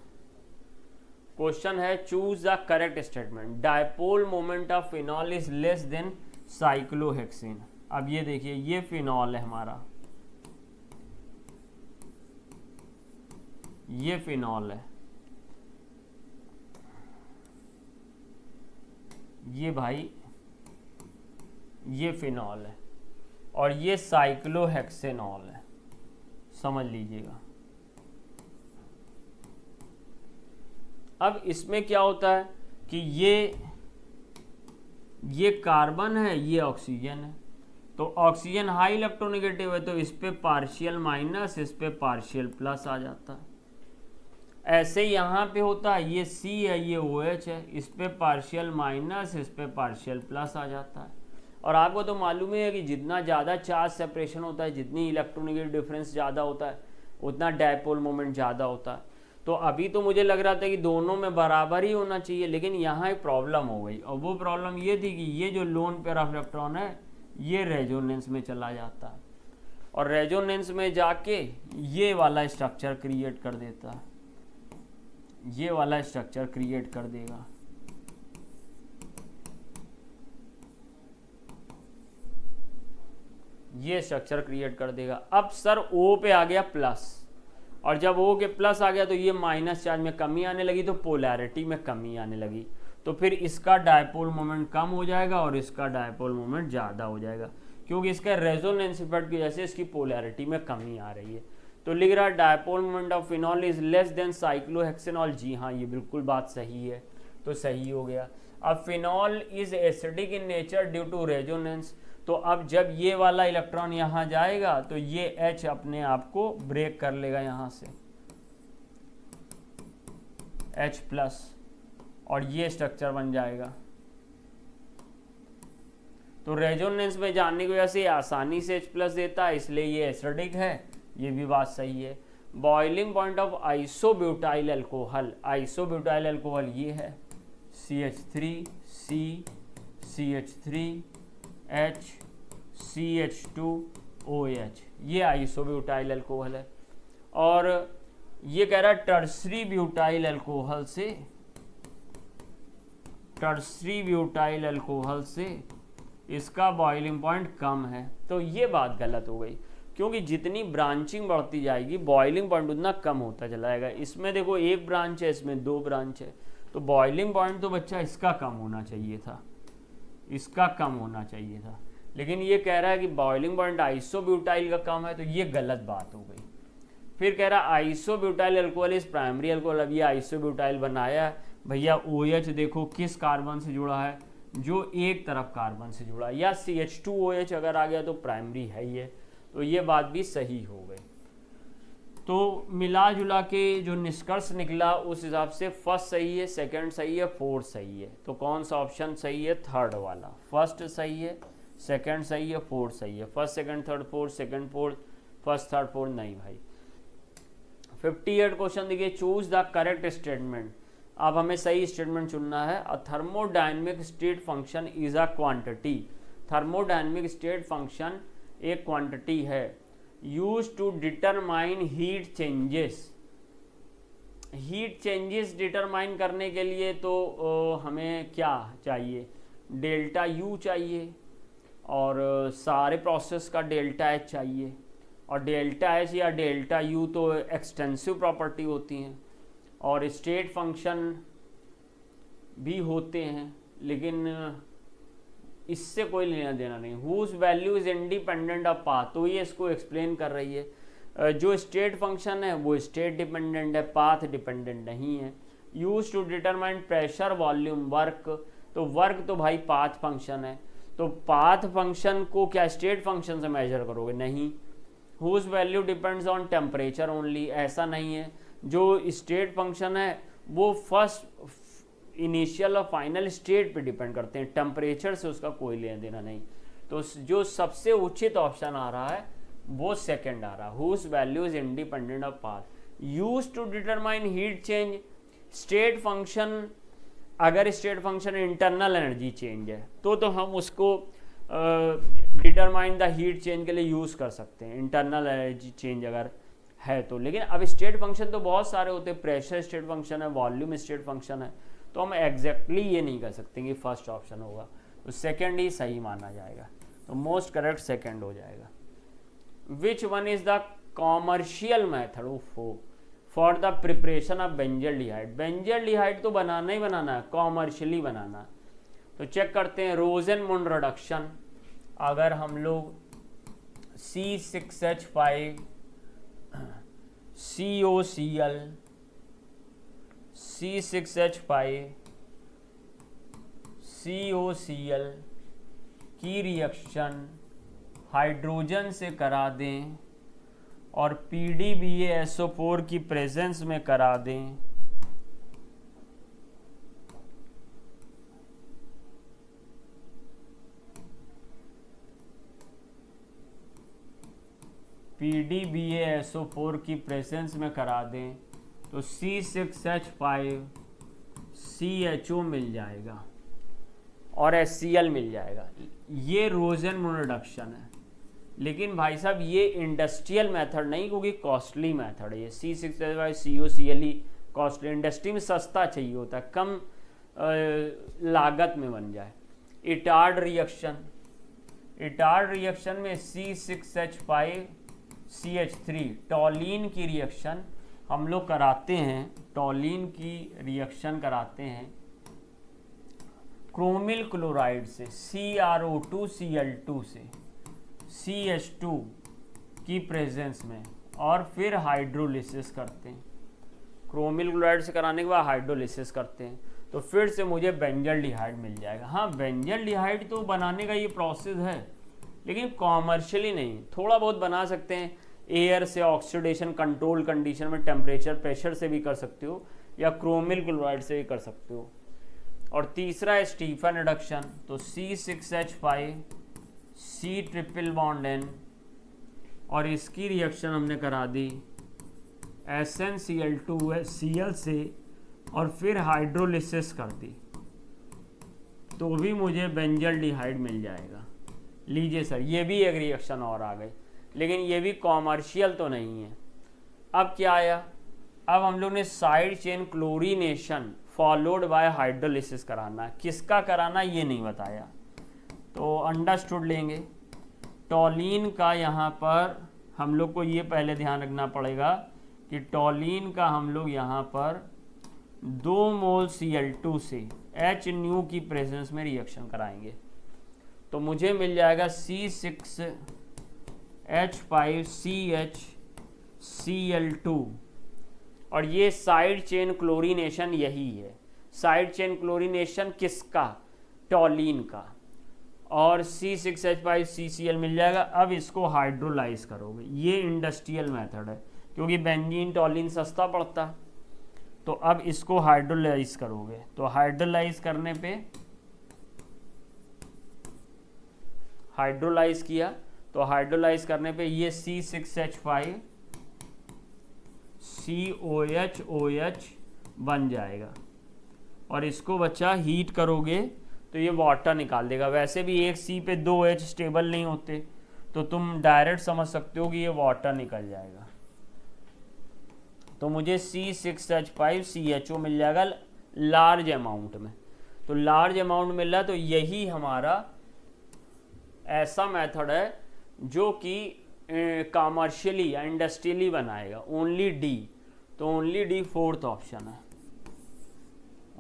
क्वेश्चन है choose the correct statement. Dipole moment of phenol is less then cyclohexene. अब ये देखिए, ये फिनॉल है हमारा, ये फिनॉल है, ये भाई ये फिनॉल है, और ये साइक्लोहेक्सेनॉल है, समझ लीजिएगा। अब इसमें क्या होता है कि ये कार्बन है, ये ऑक्सीजन है, तो ऑक्सीजन हाई इलेक्ट्रोनेगेटिव है, तो इस पे पार्शियल माइनस, इस पे पार्शियल प्लस आ जाता है। ऐसे यहाँ पे होता है, ये C है, ये OH है, इस पे पार्शियल माइनस, इस पे पार्शियल प्लस आ जाता है। और आपको तो मालूम ही है कि जितना ज़्यादा चार्ज सेपरेशन होता है, जितनी इलेक्ट्रोनेगेटिव डिफरेंस ज़्यादा होता है, उतना डायपोल मोमेंट ज़्यादा होता है। तो अभी तो मुझे लग रहा था कि दोनों में बराबर ही होना चाहिए, लेकिन यहाँ एक प्रॉब्लम हो गई, और वो प्रॉब्लम ये थी कि ये जो लोन पेयर ऑफ इलेक्ट्रॉन है, ये रेजोनेंस में चला जाता है, और रेजोनेंस में जाके ये वाला स्ट्रक्चर क्रिएट कर देता है, ये वाला स्ट्रक्चर क्रिएट कर देगा। ये स्ट्रक्चर क्रिएट कर देगा। अब सर O पे आ गया प्लस, और जब O के प्लस आ गया तो ये माइनस चार्ज में कमी आने लगी, तो पोलैरिटी में कमी आने लगी, तो फिर इसका डायपोल मोमेंट कम हो जाएगा और इसका डायपोल मोमेंट ज़्यादा हो जाएगा, क्योंकि इसका रेजोनेंस इफेक्ट की वजह से इसकी पोलैरिटी में कमी आ रही है। तो लिख रहा dipole moment of phenol is less than cyclohexanol. जी हाँ, ये बिल्कुल बात सही है, तो सही हो गया। अब phenol is acidic in nature due to resonance, तो अब जब ये वाला इलेक्ट्रॉन यहाँ जाएगा तो ये H अपने आप को ब्रेक कर लेगा यहाँ से, H प्लस, और ये स्ट्रक्चर बन जाएगा। तो रेजोनेंस में जाने की वजह से आसानी से H प्लस देता है, इसलिए ये एसिडिक है, ये भी बात सही है। Boiling point of isobutyl alcohol, isobutyl alcohol ये है CH3 C CH3 H CH2 OH, ये आइसोब्यूटाइल अल्कोहल है। और ये कह रहा है टर्सरी ब्यूटाइल अल्कोहल से, टर्सरी ब्यूटाइल अल्कोहल से इसका बॉइलिंग पॉइंट कम है, तो ये बात गलत हो गई, क्योंकि जितनी ब्रांचिंग बढ़ती जाएगी बॉइलिंग पॉइंट उतना कम होता चला जाएगा। इसमें देखो एक ब्रांच है, इसमें 2 ब्रांच है, तो बॉइलिंग पॉइंट तो बच्चा इसका कम होना चाहिए था, इसका कम होना चाहिए था, लेकिन ये कह रहा है कि बॉइलिंग पॉइंट आइसोब्यूटाइल का कम है, तो ये गलत बात हो गई। फिर कह रहा है isobutyl alcohol is primary alcohol. अब ये आइसोब्यूटाइल बनाया भैया, OH देखो किस कार्बन से जुड़ा है, जो एक तरफ कार्बन से जुड़ा है, या CH2OH अगर आ गया तो प्राइमरी है ही है, तो ये बात भी सही हो गई। तो मिला जुला के जो निष्कर्ष निकला उस हिसाब से फर्स्ट सही है, सेकंड सही है, फोर्थ सही है। तो कौन सा ऑप्शन सही है? थर्ड वाला। फर्स्ट सही है, सेकंड सही है, फोर्थ सही है। First second third fourth, second fourth, first third fourth नहीं भाई। 58 क्वेश्चन देखिए, चूज द करेक्ट स्टेटमेंट। अब हमें सही स्टेटमेंट चुनना है। A thermodynamic state function is a quantity. Thermodynamic state function एक क्वांटिटी है। Use to determine heat changes. Heat changes determine करने के लिए तो हमें क्या चाहिए, डेल्टा यू चाहिए, और सारे प्रोसेस का डेल्टा एच चाहिए, और डेल्टा एच या डेल्टा यू तो एक्सटेंसिव प्रॉपर्टी होती हैं, और स्टेट फंक्शन भी होते हैं, लेकिन इससे कोई लेना देना नहीं। Whose value is independent of path, तो ये इसको एक्सप्लेन कर रही है। जो स्टेट फंक्शन है वो स्टेट डिपेंडेंट है, पाथ डिपेंडेंट नहीं है। Use to determine pressure volume work, तो वर्क तो भाई पाथ फंक्शन है, तो पाथ फंक्शन को क्या स्टेट फंक्शन से मेजर करोगे, नहीं। Whose value depends on temperature only, ऐसा नहीं है। जो स्टेट फंक्शन है वो फर्स्ट इनिशियल और फाइनल स्टेट पे डिपेंड करते हैं, टेम्परेचर से उसका कोई लेना देना नहीं। तो जो सबसे उचित ऑप्शन आ रहा है वो सेकंड आ रहा है, whose value is independent of path. Use to determine heat change, state function, अगर state function internal energy change है तो हम उसको डिटरमाइन द हीट चेंज के लिए यूज कर सकते हैं, इंटरनल एनर्जी चेंज अगर है तो। लेकिन अब स्टेट फंक्शन तो बहुत सारे होते हैं, प्रेशर स्टेट फंक्शन है, वॉल्यूम स्टेट फंक्शन है, तो हम एग्जैक्टली ये नहीं कर सकते कि फर्स्ट ऑप्शन होगा, तो सेकंड ही सही माना जाएगा, तो मोस्ट करेक्ट सेकंड हो जाएगा। Which one is the commercial method for the preparation of benzaldehyde. Benzaldehyde तो बनाना ही बनाना है, कॉमर्शियली बनाना है, तो चेक करते हैं। रोजेनमुंड रिडक्शन, अगर हम लोग C6H5 COCl C6H5 COCl की रिएक्शन हाइड्रोजन से करा दें और PDBaSO4 की प्रेजेंस में करा दें, PDBaSO4 की प्रेजेंस में करा दें तो C6H5 CHO मिल जाएगा और HCl मिल जाएगा। ये रोजेनमुंड रिडक्शन है, लेकिन भाई साहब ये इंडस्ट्रियल मेथड नहीं, क्योंकि कॉस्टली मेथड है ये। C6H5 COCl ही कॉस्टली, इंडस्ट्री में सस्ता चाहिए होता है, कम लागत में बन जाए। इटार्ड रिएक्शन, इटार्ड रिएक्शन में C6H5 CH3 टॉलीन की रिएक्शन हम लोग कराते हैं, टॉलीन की रिएक्शन कराते हैं क्रोमिल क्लोराइड से, CrO2Cl2 से CH2 की प्रेजेंस में, और फिर हाइड्रोलिसिस करते हैं। क्रोमिल क्लोराइड से कराने के बाद हाइड्रोलिसिस करते हैं, तो फिर से मुझे बेंजल्डिहाइड मिल जाएगा। हाँ, बेंजल्डिहाइड तो बनाने का ये प्रोसेस है, लेकिन कॉमर्शियली नहीं, थोड़ा बहुत बना सकते हैं। एयर से ऑक्सीडेशन कंट्रोल कंडीशन में टेम्परेचर प्रेशर से भी कर सकते हो, या क्रोमिल क्लोराइड से भी कर सकते हो। और तीसरा है स्टीफन रिडक्शन, तो C6H5 C∧N, और इसकी रिएक्शन हमने करा दी SnCl2Cl से और फिर हाइड्रोलिसिस कर दी, तो भी मुझे बेंजल्डिहाइड मिल जाएगा। लीजिए सर, ये भी एक रिएक्शन और आ गई, लेकिन ये भी कॉमर्शियल तो नहीं है। अब क्या आया, अब हम लोग ने side chain chlorination followed by hydrolysis कराना है, किसका कराना ये नहीं बताया, तो अंडरस्टूड लेंगे। टॉलीन का यहाँ पर हम लोग को ये पहले ध्यान रखना पड़ेगा कि टॉलीन का हम लोग यहाँ पर 2 मोल Cl2 से H न्यू की प्रेजेंस में रिएक्शन कराएंगे, तो मुझे मिल जाएगा C6H5CHCl2, और ये साइड चेन क्लोरीनेशन यही है। साइड चेन क्लोरीनेशन किसका, टॉलीन का, और C6H5CCl मिल जाएगा। अब इसको हाइड्रोलाइज करोगे, ये इंडस्ट्रियल मेथड है, क्योंकि बेंजीन टॉलीन सस्ता पड़ता, तो अब इसको हाइड्रोलाइज करोगे, तो हाइड्रोलाइज करने पे, हाइड्रोलाइज किया तो हाइड्रोलाइज करने पे ये C6H5 COH बन जाएगा, और इसको बच्चा हीट करोगे तो ये वाटर निकाल देगा। वैसे भी एक C पे 2 H स्टेबल नहीं होते, तो तुम डायरेक्ट समझ सकते हो कि ये वाटर निकल जाएगा। तो मुझे C6H5CHO मिल जाएगा लार्ज अमाउंट में। तो लार्ज अमाउंट मिल रहा है, तो यही हमारा ऐसा मेथड है जो कि कॉमर्शियली या इंडस्ट्रियली बनाएगा। ओनली डी, तो ओनली डी फोर्थ ऑप्शन है,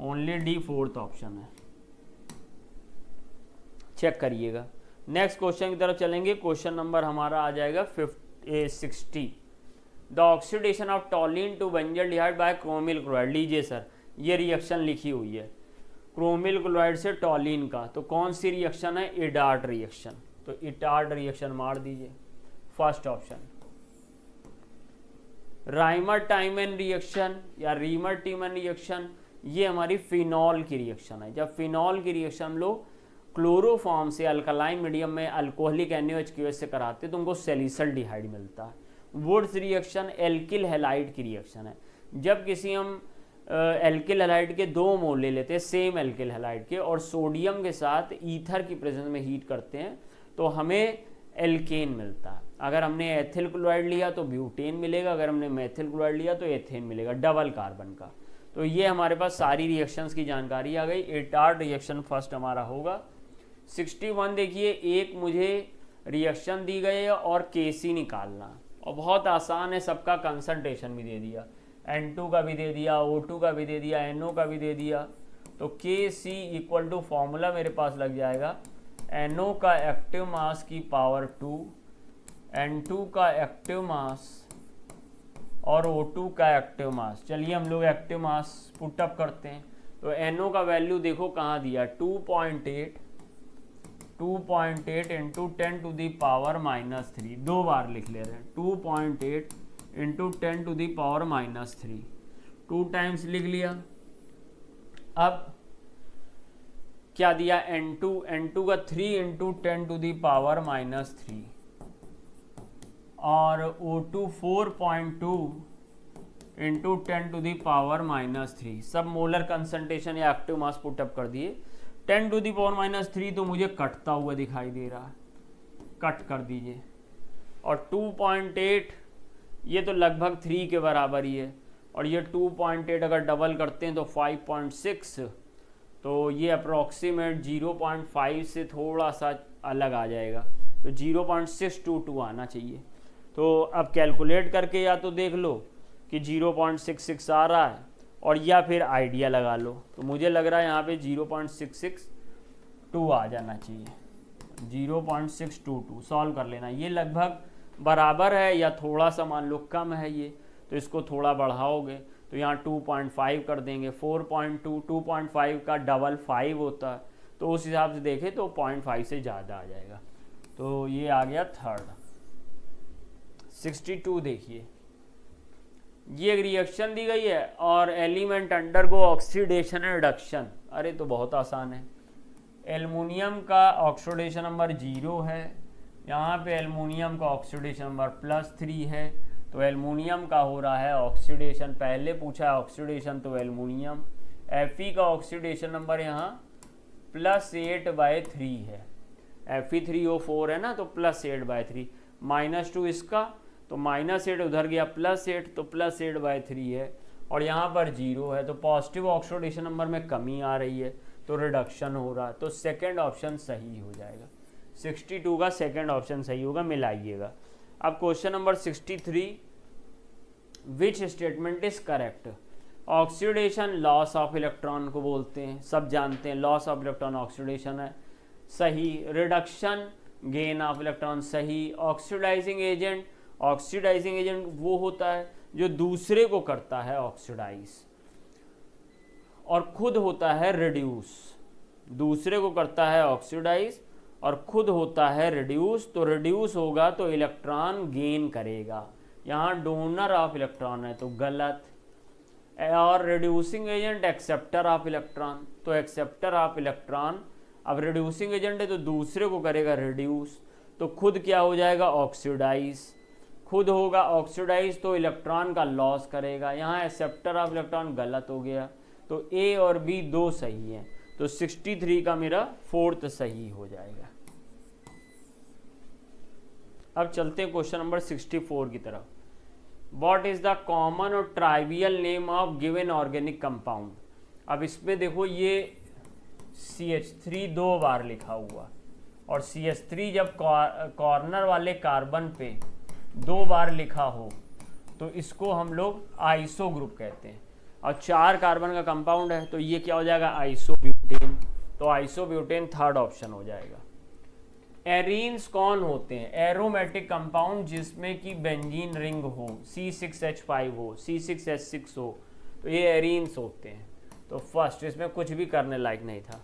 ओनली डी फोर्थ ऑप्शन है, चेक करिएगा। नेक्स्ट क्वेश्चन की तरफ चलेंगे। क्वेश्चन नंबर हमारा आ जाएगा 60। The oxidation of toluene to benzaldehyde by chromyl chloride. लीजिए सर, ये रिएक्शन लिखी हुई है क्रोमिल क्लोराइड से टॉलिन का, तो कौन सी रिएक्शन है? इडार्ट रिएक्शन। तो इडार्ट रिएक्शन मार दीजिए, फर्स्ट ऑप्शन। राइमर टाइमन रिएक्शन या रीमर टीमन रिएक्शन, ये हमारी फिनॉल की रिएक्शन है। जब फिनॉल की रिएक्शन लो क्लोरोफॉर्म से अल्कलाइन मीडियम में अल्कोहलिक NaOH से कराते तो उनको सैलिसल्डिहाइड मिलता है। वुड्स रिएक्शन एल्किल हैलाइड की रिएक्शन है। जब किसी हम एल्किल हैलाइड के 2 मोल ले लेते हैं सेम एल्किल हैलाइड के और सोडियम के साथ ईथर की प्रेजेंस में हीट करते हैं तो हमें एल्केन मिलता है। अगर हमने एथिल क्लोराइड लिया तो ब्यूटेन मिलेगा, अगर हमने मेथिल क्लोराइड लिया तो एथेन मिलेगा, डबल कार्बन का। तो ये हमारे पास सारी रिएक्शंस की जानकारी आ गई। इटार्ट रिएक्शन फर्स्ट हमारा होगा। 61 देखिए, एक मुझे रिएक्शन दी गई है और Kc निकालना, और बहुत आसान है, सबका कंसंट्रेशन भी दे दिया, N2 का भी दे दिया, O2 का भी दे दिया, NO का भी दे दिया। तो Kc इक्वल टू फॉर्मूला मेरे पास लग जाएगा NO का एक्टिव मास की पावर 2, N2 का एक्टिव मास और O2 का एक्टिव मास। चलिए हम लोग एक्टिव मास पुटअप करते हैं। तो NO का वैल्यू देखो कहाँ दिया, 2.8 इंटू 10 टू दी पावर -3, 2 बार लिख ले रहे हैं। 2.8 into 10 to the power -3, 2 times लिख लिया। अब क्या दिया, N2 का 3 इंटू 10 टू दी पावर -3 और O2 4.2 into 10 to the power -3। सब मोलर कंसंट्रेशन या एक्टिव मास पुटअप कर दिए। 10 टू दी पावर -3 तो मुझे कटता हुआ दिखाई दे रहा है, कट कर दीजिए। और 2.8 ये तो लगभग 3 के बराबर ही है, और ये 2.8 अगर डबल करते हैं तो 5.6, तो ये अप्रॉक्सीमेट 0.5 से थोड़ा सा अलग आ जाएगा, तो 0.622 आना चाहिए। तो अब कैलकुलेट करके या तो देख लो कि 0.66 आ रहा है और या फिर आइडिया लगा लो। तो मुझे लग रहा है यहाँ पे 0.662 आ जाना चाहिए, 0.622 सॉल्व कर लेना। ये लगभग बराबर है या थोड़ा सा मान लो कम है ये, तो इसको थोड़ा बढ़ाओगे तो यहाँ 2.5 कर देंगे। 4.2 2.5 का डबल 5 होता है, तो उस हिसाब से देखें तो 0.5 से ज़्यादा आ जाएगा। तो ये आ गया थर्ड। 62 देखिए, ये एक रिएक्शन दी गई है और element undergo oxidation and reduction. अरे तो बहुत आसान है। एल्युमिनियम का ऑक्सीडेशन नंबर 0 है, यहाँ पे एल्युमिनियम का ऑक्सीडेशन नंबर +3 है, तो एल्युमिनियम का हो रहा है ऑक्सीडेशन। पहले पूछा है ऑक्सीडेशन तो एल्युमिनियम। Fe का ऑक्सीडेशन नंबर यहाँ +8/3 है, Fe3O4 है ना, तो +8/3, -2 इसका, तो -8 उधर गया, +8 तो +8/3 है, और यहाँ पर 0 है, तो पॉजिटिव ऑक्सीडेशन नंबर में कमी आ रही है, तो रिडक्शन हो रहा है। तो सेकंड ऑप्शन सही हो जाएगा, 62 का सेकंड ऑप्शन सही होगा, मिलाइएगा। अब question number 63, which statement is correct? Oxidation loss of electron को बोलते हैं, सब जानते हैं, लॉस ऑफ इलेक्ट्रॉन ऑक्सीडेशन है, सही। रिडक्शन गेन ऑफ इलेक्ट्रॉन, सही। ऑक्सीडाइजिंग एजेंट वो होता है जो दूसरे को करता है ऑक्सीडाइज, और खुद होता है रिड्यूस। दूसरे को करता है ऑक्सीडाइज और खुद होता है रिड्यूस, तो रिड्यूस होगा तो इलेक्ट्रॉन गेन करेगा। यहाँ डोनर ऑफ इलेक्ट्रॉन है तो गलत। और reducing agent acceptor of electron, तो एक्सेप्टर ऑफ इलेक्ट्रॉन, अब रिड्यूसिंग एजेंट है तो दूसरे को करेगा रिड्यूस, तो खुद क्या हो जाएगा, ऑक्सीडाइज। खुद होगा ऑक्सीडाइज तो इलेक्ट्रॉन का लॉस करेगा। यहाँ एक्सेप्टर ऑफ इलेक्ट्रॉन गलत हो गया, तो ए और बी दो सही हैं, तो 63 का मेरा फोर्थ सही हो जाएगा। अब चलते हैं क्वेश्चन नंबर 64 की तरफ। व्हाट इज द कॉमन और trivial name of given organic compound. अब इसमें देखो ये CH3 दो बार लिखा हुआ, और CH3 जब कॉर्नर वाले कार्बन पे दो बार लिखा हो तो इसको हम लोग आइसो ग्रुप कहते हैं। और 4 कार्बन का कंपाउंड है तो ये क्या हो जाएगा, आइसोब्यूटेन। तो आइसोब्यूटेन थर्ड ऑप्शन हो जाएगा। एरीन्स कौन होते हैं, एरोमेटिक कंपाउंड जिसमें कि बेंजीन रिंग हो, C6H5 हो, C6H6 हो, तो ये एरीन्स होते हैं। तो फर्स्ट, इसमें कुछ भी करने लायक नहीं था।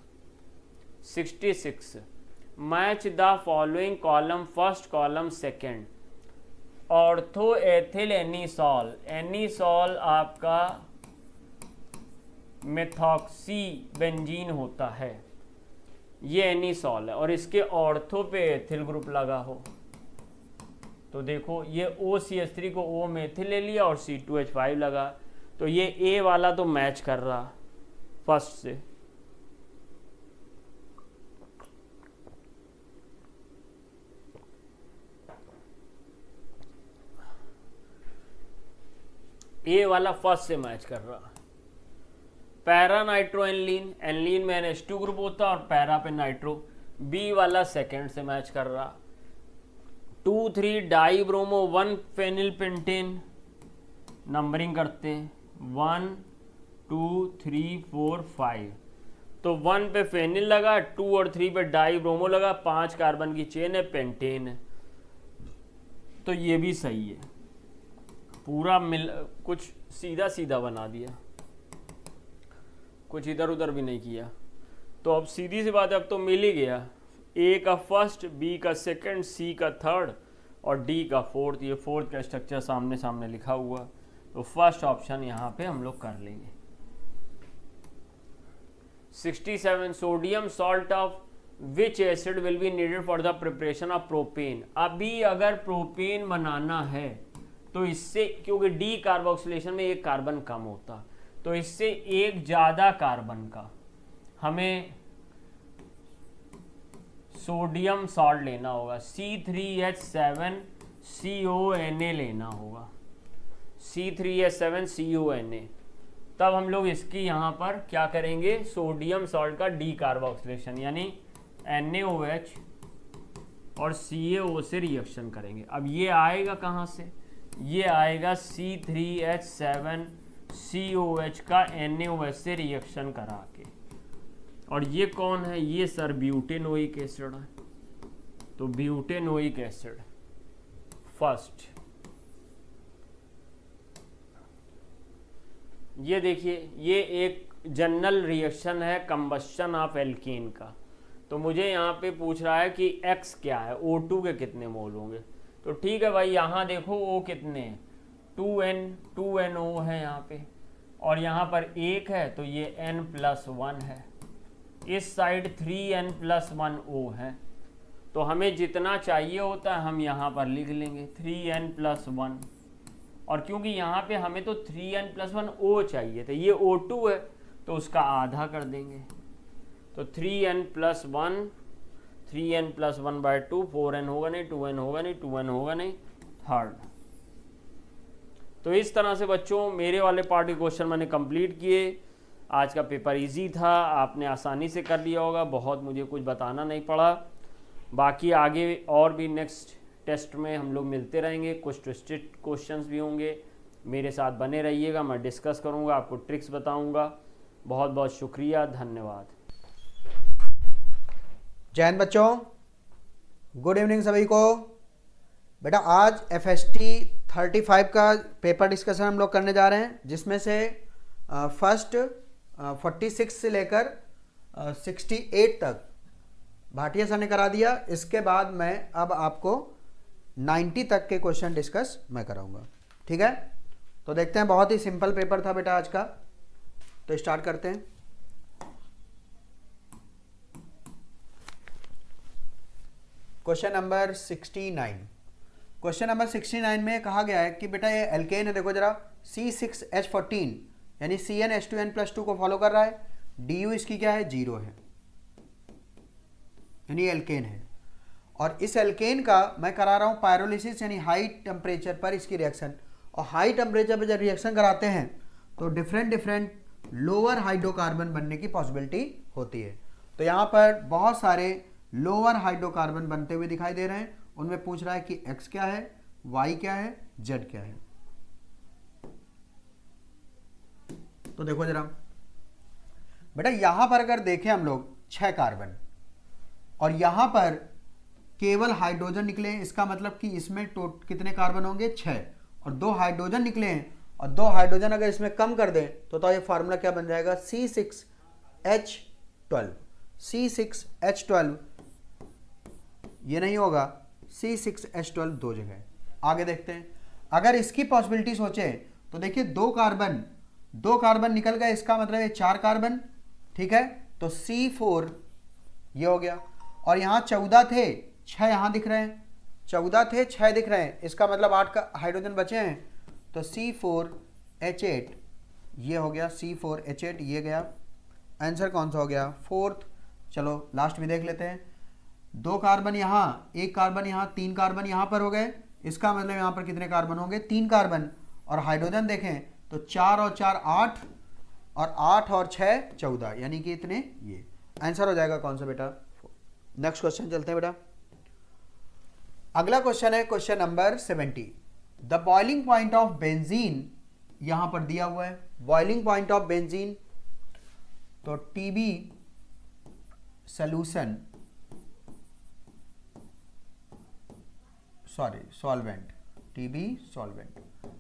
66, match the following column first column second. Ortho ethyl anisole, anisole आपका मेथॉक्सी बेंजीन होता है, ये एनीसॉल है, और इसके ऑर्थो पे एथिल ग्रुप लगा हो तो देखो ये OCH3 को O में एथिल ले लिया और C2H5 लगा, तो ये A वाला तो मैच कर रहा फर्स्ट से। A वाला फर्स्ट से मैच कर रहा। पैरा नाइट्रो एनलीन, एनलीन में NH2 ग्रुप होता है और पैरा पे नाइट्रो, B वाला सेकेंड से मैच कर रहा। 2,3 di bromo 1 phenyl pentane, numbering करते हैं 1 2 3 4 5। तो 1 पे फेनिल लगा, 2 और 3 पे डाई ब्रोमो लगा, 5 कार्बन की चेन है, पेंटेन है, तो ये भी सही है। पूरा मिल कुछ सीधा सीधा बना दिया, कुछ इधर उधर भी नहीं किया। तो अब सीधी सी बात है, अब तो मिल ही गया। A का फर्स्ट, B का सेकंड, C का थर्ड और D का फोर्थ। ये फोर्थ का स्ट्रक्चर सामने सामने लिखा हुआ, तो फर्स्ट ऑप्शन यहाँ पे हम लोग कर लेंगे। 67, sodium salt of which acid will be needed for the preparation of propane. अभी अगर प्रोपेन बनाना है तो इससे, क्योंकि D कार्बोक्सिलेशन में एक कार्बन कम होता, तो इससे एक ज्यादा कार्बन का हमें सोडियम सॉल्ट लेना होगा, C3H7CONA लेना होगा, C3H7CONA। तब हम लोग इसकी यहाँ पर क्या करेंगे, सोडियम सॉल्ट का D कार्बोक्सिलेशन यानी NaOH और CaO से रिएक्शन करेंगे। अब ये आएगा कहाँ से, ये आएगा C3H7COH का NaOH से रिएक्शन करा के। और ये कौन है, ये सर ब्यूटेनोइक एसिड है, तो ब्यूटेनोइक एसिड फर्स्ट। ये देखिए, ये एक जनरल रिएक्शन है कंबस्शन ऑफ एल्कीन का। तो मुझे यहाँ पे पूछ रहा है कि X क्या है, O2 के कितने मोल होंगे। तो ठीक है भाई, यहाँ देखो O कितने हैं, 2NO है यहाँ पे, और यहाँ पर 1 है तो ये N+1 है, इस साइड 3N+1O है। तो हमें जितना चाहिए होता है हम यहाँ पर लिख लेंगे 3N+1, और क्योंकि यहाँ पे हमें तो 3N+1O चाहिए था, ये O2 है तो उसका आधा कर देंगे, तो 3N+1, 3N+1/2, 4N होगा नहीं, 2N होगा नहीं, 2N होगा नहीं, थर्ड। तो इस तरह से बच्चों मेरे वाले पार्ट के क्वेश्चन मैंने कंप्लीट किए। आज का पेपर इजी था, आपने आसानी से कर लिया होगा, बहुत मुझे कुछ बताना नहीं पड़ा। बाकी आगे और भी नेक्स्ट टेस्ट में हम लोग मिलते रहेंगे, कुछ ट्विस्टेड क्वेश्चंस भी होंगे, मेरे साथ बने रहिएगा, मैं डिस्कस करूंगा, आपको ट्रिक्स बताऊंगा। बहुत बहुत शुक्रिया, धन्यवाद। जय हिंद बच्चों, गुड इवनिंग सभी को। बेटा आज FST 35 का पेपर डिस्कशन हम लोग करने जा रहे हैं, जिसमें से फर्स्ट 46 से लेकर 68 तक भाटिया सर ने करा दिया। इसके बाद मैं अब आपको 90 तक के क्वेश्चन डिस्कस मैं कराऊंगा, ठीक है। तो देखते हैं, बहुत ही सिंपल पेपर था बेटा आज का, तो स्टार्ट करते हैं। Question number 69। क्वेश्चन नंबर 69 में कहा गया है कि बेटा ये एल्केन है, देखो जरा, C6H14 यानी CnH2n+2 को फॉलो कर रहा है, DU इसकी क्या है, 0 है, यानी एल्केन है। और इस एल्केन का मैं करा रहा हूँ पायरोलिसिस यानी हाई टेम्परेचर पर इसकी रिएक्शन, और हाई टेम्परेचर पर जब रिएक्शन कराते हैं तो डिफरेंट डिफरेंट लोअर हाइड्रोकार्बन बनने की पॉसिबिलिटी होती है। तो यहाँ पर बहुत सारे लोअर हाइड्रोकार्बन बनते हुए दिखाई दे रहे हैं, उनमें पूछ रहा है कि X क्या है, Y क्या है, Z क्या है। तो देखो जरा बेटा, यहां पर अगर देखें हम लोग 6 कार्बन और यहां पर केवल हाइड्रोजन निकले हैं, इसका मतलब कि इसमें कितने कार्बन होंगे 6, और 2 हाइड्रोजन निकले हैं, और 2 हाइड्रोजन अगर इसमें कम कर दें तो ये फार्मूला क्या बन जाएगा C6H12। C6H12 ये नहीं होगा, C6H12 2 जगह। आगे देखते हैं, अगर इसकी पॉसिबिलिटी सोचे तो देखिए 2 कार्बन निकल गए, इसका मतलब है 4 कार्बन, ठीक है। तो C4 ये हो गया, और यहां 14 थे, 6 यहां दिख रहे हैं, 14 थे 6 दिख रहे हैं, इसका मतलब 8 का हाइड्रोजन बचे हैं, तो C4H8 ये हो गया, C4H8 ये गया। आंसर कौन सा हो गया, 4th। चलो लास्ट भी देख लेते हैं, 2 कार्बन यहाँ, 1 कार्बन यहाँ, 3 कार्बन यहाँ पर हो गए, इसका मतलब यहाँ पर कितने कार्बन होंगे 3 कार्बन, और हाइड्रोजन देखें तो 4 और 4 8, और 8 और 6 14, यानी कि इतने, ये आंसर हो जाएगा कौन सा बेटा। नेक्स्ट क्वेश्चन चलते हैं बेटा। अगला क्वेश्चन है question number 70। The boiling point of benzene यहां पर दिया हुआ है, बॉइलिंग पॉइंट ऑफ बेंजीन, तो TB solution, solvent, TB solvent,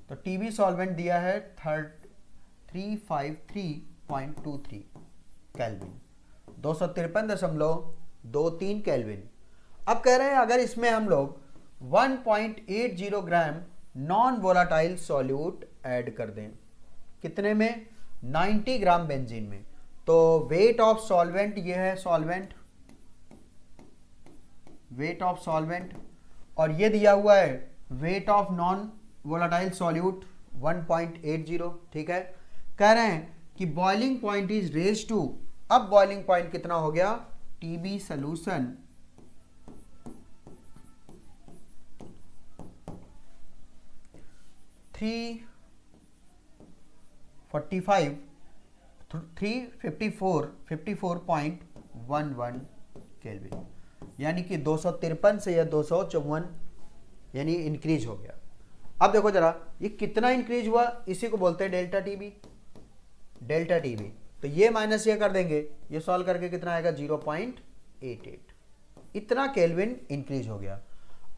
तो टीबी सॉल्वेंट दिया है 353.23 केल्विन, 253.23 केल्विन। अब कह रहे हैं अगर इसमें हम लोग 1.80 ग्राम नॉन वोलाटाइल सॉल्यूट ऐड कर दें, कितने में 90 ग्राम बेंजीन में, तो वेट ऑफ सॉल्वेंट ये है सॉल्वेंट, वेट ऑफ सॉल्वेंट, और ये दिया हुआ है weight of non volatile solute 1.80, ठीक है। कह रहे हैं कि boiling point is raise to, अब बॉइलिंग पॉइंट कितना हो गया, टीबी सॉल्यूशन 354.11 केल्विन, यानी कि 253 से यह 254 यानी इंक्रीज हो गया। अब देखो जरा ये कितना इंक्रीज हुआ, इसी को बोलते हैं डेल्टा टीबी, डेल्टा टीबी। तो ये माइनस ये कर देंगे, ये सॉल्व करके कितना आएगा 0.88, इतना केल्विन इंक्रीज हो गया।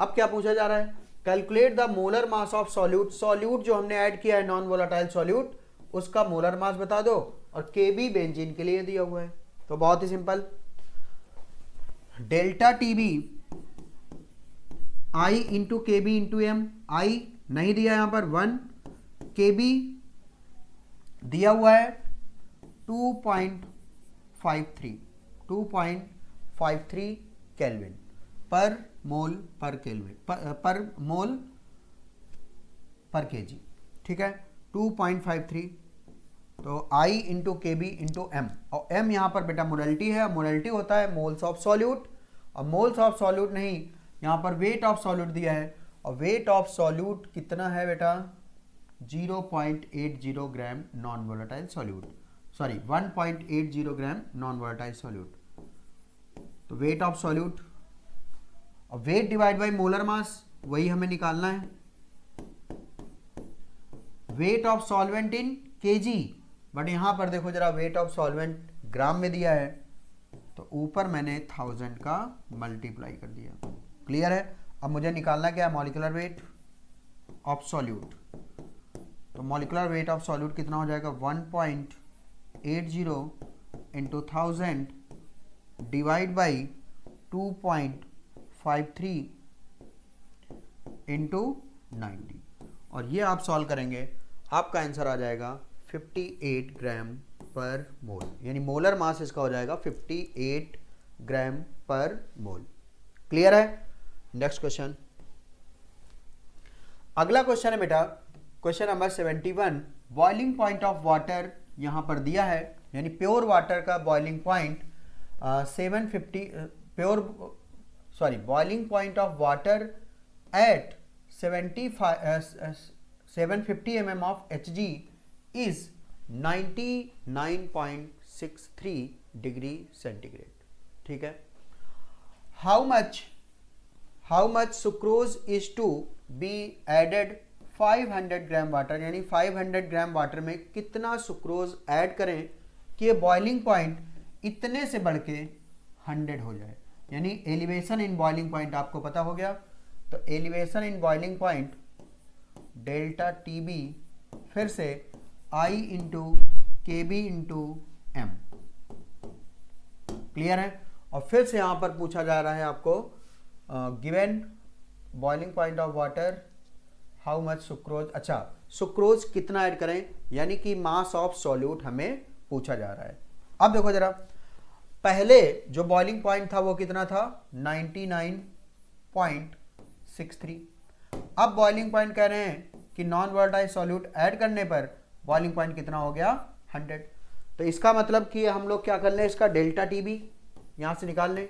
अब क्या पूछा जा रहा है, calculate the molar mass of solute, solute जो हमने ऐड किया है नॉन वोलाटाइल सॉल्यूट उसका मोलर मास बता दो, और केबी बेंजीन के लिए दिया हुआ है। तो बहुत ही सिंपल, डेल्टा टीबी आई इंटू केबी इंटू एम, आई नहीं दिया यहां पर 1, केबी दिया हुआ है 2.53 केल्विन पर मोल पर केल्विन पर मोल पर केजी, ठीक है 2.53। तो I into K B into M, और m यहाँ पर बेटा मोलैलिटी है, मोलैलिटी होता है मोल्स ऑफ सॉल्यूट, और मोल्स ऑफ सॉल्यूट नहीं, यहाँ पर वेट ऑफ सॉल्यूट दिया है, और वेट ऑफ सॉल्यूट कितना है बेटा 0.80 ग्राम नॉन वोलेटाइल सॉल्यूट, सॉरी 1.80 ग्राम नॉन वोलेटाइल सॉल्यूट। तो वेट ऑफ सॉल्यूट और weight divide by molar mass वही हमें निकालना है, weight of solvent in KG, but यहां पर देखो जरा वेट ऑफ सॉल्वेंट ग्राम में दिया है, तो ऊपर मैंने 1000 का मल्टीप्लाई कर दिया। क्लियर है। अब मुझे निकालना क्या है, मॉलिक्यूलर वेट ऑफ सॉल्यूट। तो मॉलिक्यूलर वेट ऑफ सॉल्यूट कितना हो जाएगा 1.80 इंटू 1000 डिवाइड बाई 2.53 इंटू 90, और ये आप सॉल्व करेंगे आपका आंसर आ जाएगा 58 ग्राम पर मोल, यानी मोलर मास इसका हो जाएगा 58 ग्राम पर मोल। क्लियर है। नेक्स्ट क्वेश्चन, अगला क्वेश्चन है बेटा question number 71। Boiling point of water यहां पर दिया है, यानी प्योर वाटर का boiling point 750, pure boiling point of water at 750 mm of Hg is 99.63 degree centigrade. ठीक है. How much sucrose is to be added 500 gram water, यानी 500 gram water में कितना सुक्रोज ऐड करें कि ये बॉइलिंग पॉइंट इतने से बढ़ के 100 हो जाए. यानी एलिवेशन इन बॉइलिंग पॉइंट आपको पता हो गया. तो elevation in boiling point delta T B फिर से I into K B into M. Clear है. और फिर से यहां पर पूछा जा रहा है आपको given boiling point of water how much sucrose. अच्छा, सुक्रोज कितना ऐड करें, यानी कि मास ऑफ सॉल्यूट हमें पूछा जा रहा है. अब देखो जरा, पहले जो बॉइलिंग पॉइंट था वो कितना था 99.63. अब बॉइलिंग पॉइंट कह रहे हैं कि नॉन वोलेटाइल सॉल्यूट ऐड करने पर बॉइलिंग पॉइंट कितना हो गया 100. तो इसका मतलब कि हम लोग क्या कर लें, इसका डेल्टा टी बी यहां से निकाल लें.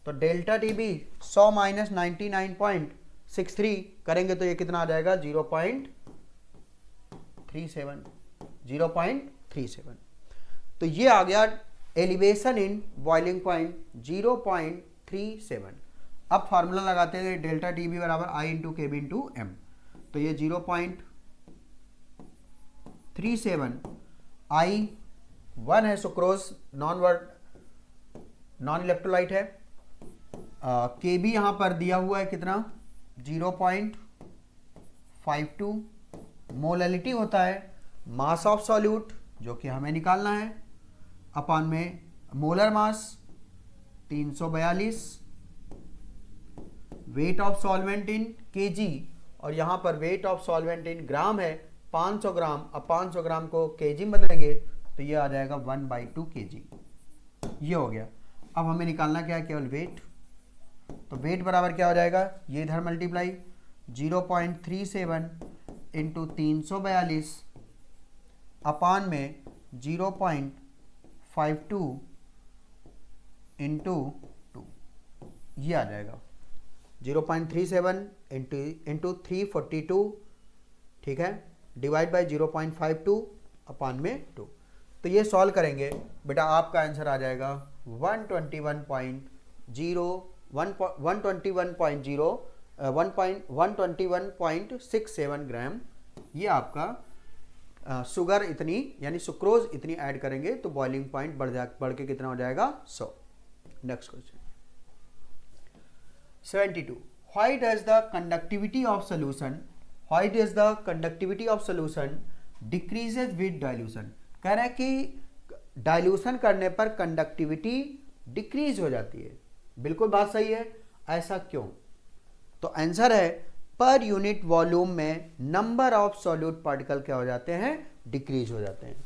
तो डेल्टा टी बी 100 माइनस 99.63 करेंगे तो ये कितना आ जाएगा 0.37. तो ये आ गया एलिवेशन इन बॉइलिंग पॉइंट 0.37. अब फार्मूला लगाते हैं डेल्टा टी बी बराबर आई into K B into M. तो ये 0.37 आई 1 है सुक्रोज, नॉन इलेक्ट्रोलाइट है. के बी यहां पर दिया हुआ है कितना 0.52. मोलैलिटी होता है मास ऑफ सॉल्यूट जो कि हमें निकालना है अपॉन में molar mass 342, weight of solvent in KG, और यहां पर वेट ऑफ सॉल्वेंट इन ग्राम है 500 ग्राम. अब 500 ग्राम को केजी में बदलेंगे तो ये आ जाएगा 1/2 kg. ये हो गया. अब हमें निकालना क्या है, केवल वेट. तो वेट बराबर क्या हो जाएगा, ये इधर मल्टीप्लाई 0.37 इंटू 342 अपान में 0.52 इंटू 2. ये आ जाएगा 0.37 इंटू 342. ठीक है, डिवाइड बाई 0.52 अपान में 2. तो ये सॉल्व करेंगे बेटा, आपका आंसर आ जाएगा 121.67 ग्राम. ये आपका शुगर इतनी यानी सुक्रोज इतनी ऐड करेंगे तो बॉइलिंग पॉइंट बढ़ के कितना हो जाएगा 100. Next question 72. Why does the conductivity of solution decreases with dilution. कह रहा है कि डाइल्यूशन करने पर कंडक्टिविटी डिक्रीज हो जाती है. बिल्कुल बात सही है. ऐसा क्यों? तो आंसर है पर यूनिट वॉल्यूम में नंबर ऑफ सॉल्यूट पार्टिकल क्या हो जाते हैं, डिक्रीज हो जाते हैं.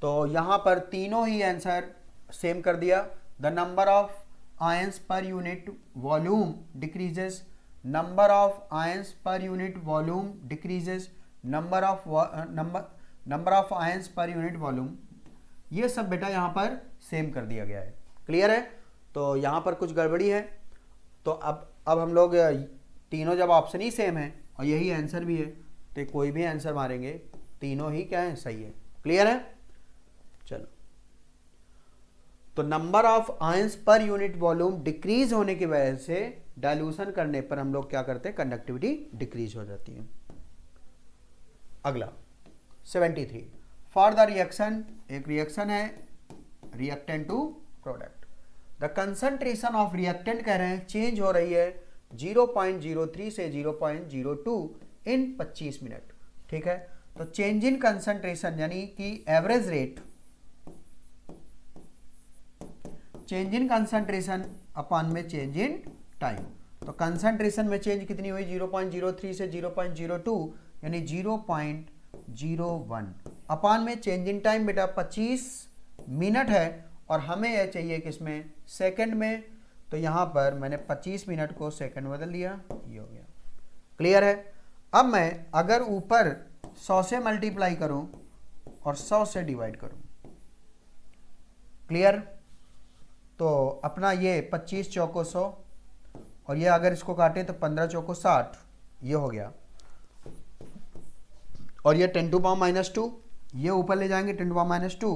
तो यहां पर तीनों ही आंसर सेम कर दिया. The number of ions per unit volume decreases, number of ions per unit volume decreases, number of ions per unit volume, ये सब बेटा यहां पर सेम कर दिया गया है. क्लियर है. तो यहां पर कुछ गड़बड़ी है. तो अब हम लोग तीनों जब ऑप्शन ही सेम है और यही आंसर भी है तो कोई भी आंसर मारेंगे तीनों ही क्या है, सही है. क्लियर है. चलो, तो number of ions per unit volume decrease होने की वजह से डाइल्यूशन करने पर हम लोग क्या करते हैं, कंडक्टिविटी डिक्रीज हो जाती है. अगला 73. फॉर द रिएक्शन, एक रिएक्शन है reactant to product. The concentration of reactant कह रहे हैं चेंज हो रही है 0.03 से 0.02 इन 25 मिनट. ठीक है. तो चेंज इन कंसंट्रेशन यानी कि average rate, change in concentration upon में चेंज इन टाइम. तो कंसंट्रेशन में चेंज कितनी हुई 0.03 से 0.02 यानी 0.01 अपॉन में चेंज इन टाइम बेटा 25 मिनट है और हमें यह चाहिए किसमें, सेकंड में. तो यहां पर मैंने 25 मिनट को सेकंड बदल दिया, ये हो गया. क्लियर है. अब मैं अगर ऊपर 100 से मल्टीप्लाई करूं और 100 से डिवाइड करूं, क्लियर. तो अपना ये 25 चौको 100 और ये अगर इसको काटे तो 15 चौको 60, ये हो गया। और ये 10 टू पावर माइनस 2, ये ऊपर ले जाएंगे 10 टू पावर माइनस 2,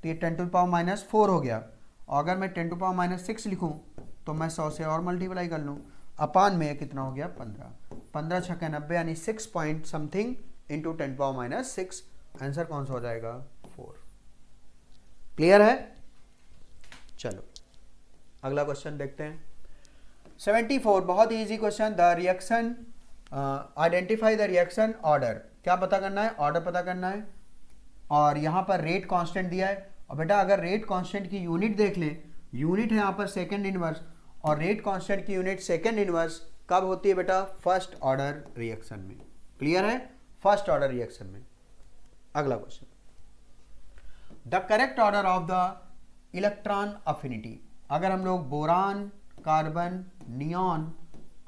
तो ये 10 टू पावर माइनस 4 हो गया। और अगर मैं 10 टू पावर माइनस 6 लिखूँ तो मैं 100 से और मल्टीप्लाई कर लूँ, अपान में कितना हो गया 15, 15 छक्के 90 यानी 6 point something into 10 to power minus 6। Answer कौन सा हो जाएगा 4। क्लियर है? चलो अगला क्वेश्चन देखते हैं। 74 बहुत easy question. The reaction, identify the reaction order. क्या पता करना है? ऑर्डर पता करना है। और यहाँ पर रेट कांस्टेंट दिया है। और बेटा अगर रेट कांस्टेंट की यूनिट देख लें, यूनिट है यहाँ पर सेकंड इनवर्स, और रेट कांस्टेंट की यूनिट सेकंड इनवर्स कब होती है बेटा? फर्स्ट ऑर्डर रिएक्शन में। क्लियर है? फर्स्ट ऑर्डर रिएक्शन में। अगला question, the correct order of the electron affinity. अगर हम लोग बोरान, कार्बन, नियॉन,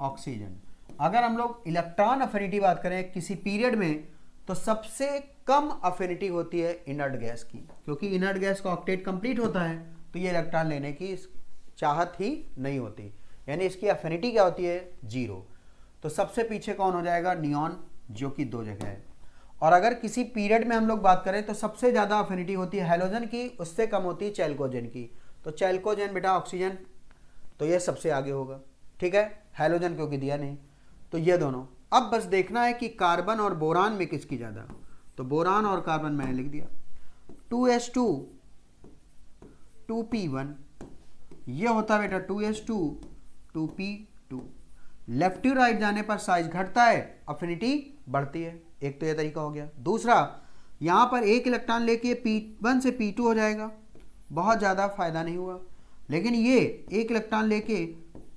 ऑक्सीजन, अगर हम लोग इलेक्ट्रॉन अफिनिटी बात करें किसी पीरियड में, तो सबसे कम अफिनिटी होती है इनर्ट गैस की, क्योंकि इनर्ट गैस का ऑक्टेट कंप्लीट होता है तो ये इलेक्ट्रॉन लेने की चाहत ही नहीं होती, यानी इसकी अफिनिटी क्या होती है? 0। तो सबसे पीछे कौन हो जाएगा? नियॉन, जो कि 2 जगह है। और अगर किसी पीरियड में हम लोग बात करें तो सबसे ज़्यादा अफिनिटी होती है हैलोजन की, उससे कम होती है चैल्कोजेन की। तो चैल्कोजेन बेटा ऑक्सीजन, तो ये सबसे आगे होगा। ठीक है, हैलोजन क्योंकि दिया नहीं, तो ये दोनों। अब बस देखना है कि कार्बन और बोरान में किसकी ज़्यादा, तो बोरान और कार्बन मैंने लिख दिया। 2s2 2p1, ये होता है बेटा 2s2 2p2। Left to right जाने पर साइज घटता है, अफिनिटी बढ़ती है। एक तो ये तरीका हो गया। दूसरा, यहाँ पर एक इलेक्ट्रॉन लेके p1 से p2 हो जाएगा, बहुत ज़्यादा फायदा नहीं हुआ। लेकिन ये एक इलेक्ट्रॉन लेके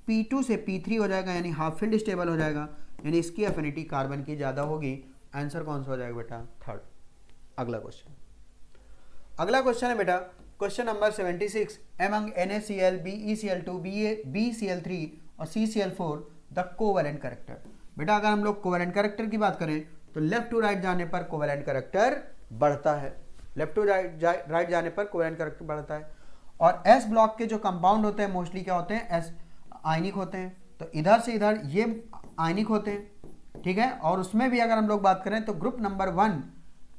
p2 से p3 हो जाएगा, यानी हाफ फील्ड स्टेबल हो जाएगा, यानी इसकी अफिनिटी कार्बन की ज़्यादा होगी। आंसर कौन सा हो जाएगा बेटा? 3rd। अगला क्वेश्चन, अगला क्वेश्चन है बेटा question number 76। Among NaCl, BeCl2, BeCl3 और CCl4 द कोवेलेंट कैरेक्टर। बेटा अगर हम लोग कोवेलेंट कैरेक्टर की बात करें तो लेफ्ट टू राइट जाने पर कोवेलेंट कैरेक्टर बढ़ता है, लेफ्ट टू राइट जाने पर कोवेलेंट कैरेक्टर बढ़ता है। और S ब्लॉक के जो कंपाउंड होते हैं मोस्टली क्या होते हैं? S आयनिक होते हैं, तो इधर से इधर ये आयनिक होते हैं। ठीक है, और उसमें भी अगर हम लोग बात करें तो ग्रुप नंबर 1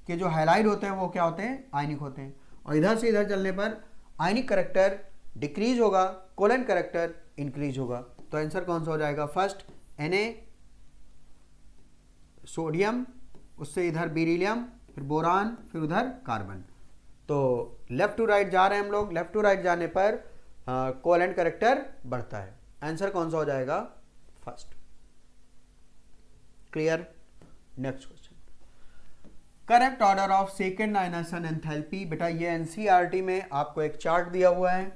के जो हैलाइड होते हैं वो क्या होते हैं? आयनिक होते हैं। और इधर से इधर चलने पर आयनिक कैरेक्टर डिक्रीज होगा, कोवेलेंट कैरेक्टर इंक्रीज होगा। तो आंसर कौन सा हो जाएगा? फर्स्ट Na, सोडियम, उससे इधर बेरिलियम, फिर बोरान, फिर उधर कार्बन। तो लेफ्ट टू राइट जा रहे हैं हम लोग, लेफ्ट टू राइट जाने पर कोवेलेंट कैरेक्टर बढ़ता है। आंसर कौन सा हो जाएगा? First. Clear? Next question, correct order of second ionization enthalpy. बेटा ये एनसीईआरटी में आपको एक चार्ट दिया हुआ है,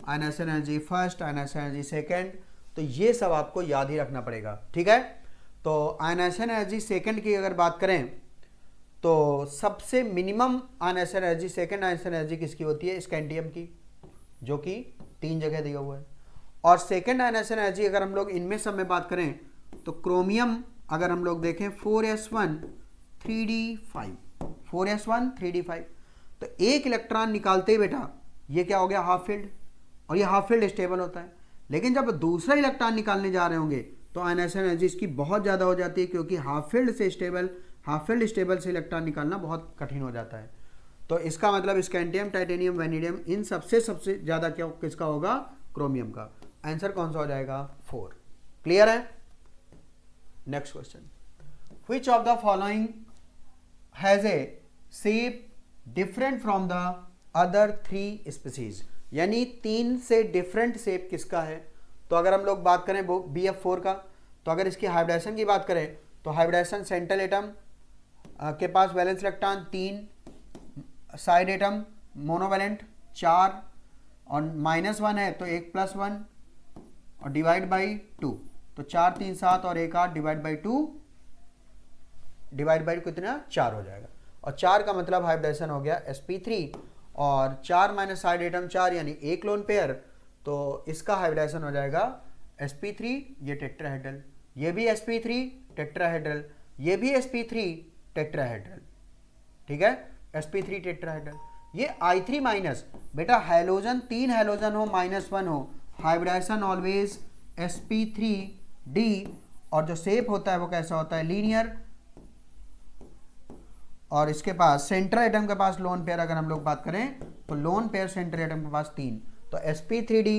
ionization energy first, ionization energy second, तो ये सब आपको याद ही रखना पड़ेगा। ठीक है, तो आयनाइजेशन एनर्जी सेकेंड की अगर बात करें तो सबसे minimum ionization energy, second ionization energy किसकी होती है? स्कैंडियम की, जो कि 3 जगह दिया हुआ है। और सेकेंड आयनाइजेशन एनर्जी अगर हम लोग इनमें सब में बात करें तो क्रोमियम अगर हम लोग देखें 4s1 3d5, 4s1 3d5, तो एक इलेक्ट्रॉन निकालते ही बेटा ये क्या हो गया? हाफ फील्ड, और ये हाफ फील्ड स्टेबल होता है। लेकिन जब दूसरा इलेक्ट्रॉन निकालने जा रहे होंगे तो आयनाइजेशन एनर्जी इसकी बहुत ज़्यादा हो जाती है, क्योंकि हाफ फील्ड स्टेबल से इलेक्ट्रॉन निकालना बहुत कठिन हो जाता है। तो इसका मतलब स्कैंडियम, टाइटेनियम, वैनिडियम, इन सबसे ज़्यादा क्या किसका होगा? क्रोमियम का। आंसर कौन सा हो जाएगा? 4। क्लियर है? Next question, which of the following has A shape different from the other 3 species, यानी 3 से डिफरेंट शेप किसका है? तो अगर हम लोग बात करें BF4 का, तो अगर इसकी हाइब्रिडाइजेशन की बात करें तो हाइब्रिडाइजेशन सेंट्रल एटम के पास valence electron 3, side atom monovalent 4, और -1 है तो 1 + 1 और डिवाइड बाई 2, तो 4 3 7 और 1 8 डिवाइड बाई 2, डिवाइड बाई कितना? 4 हो जाएगा। और 4 का मतलब हाइब्रिडाइजेशन हो गया sp3, और 4 माइनस साइड एटम 4 यानी 1 लोन पेयर, तो इसका हाइब्रिडाइजेशन हो जाएगा sp3, ये टेट्राहेड्रल, ये भी sp3 टेट्राहेड्रल, ये भी sp3 टेट्राहेड्रल। ठीक है, sp3 टेट्राहेड्रल। ये I3 माइनस, बेटा हैलोजन 3 हैलोजन हो -1 हो, हाइब्रिडाइजेशन ऑलवेज sp3d, और जो शेप होता है वो कैसा होता है, लीनियर, और इसके पास सेंट्रल एटम के पास लोन पेयर अगर हम लोग बात करें तो लोन पेयर सेंट्रल एटम के पास 3, तो sp3d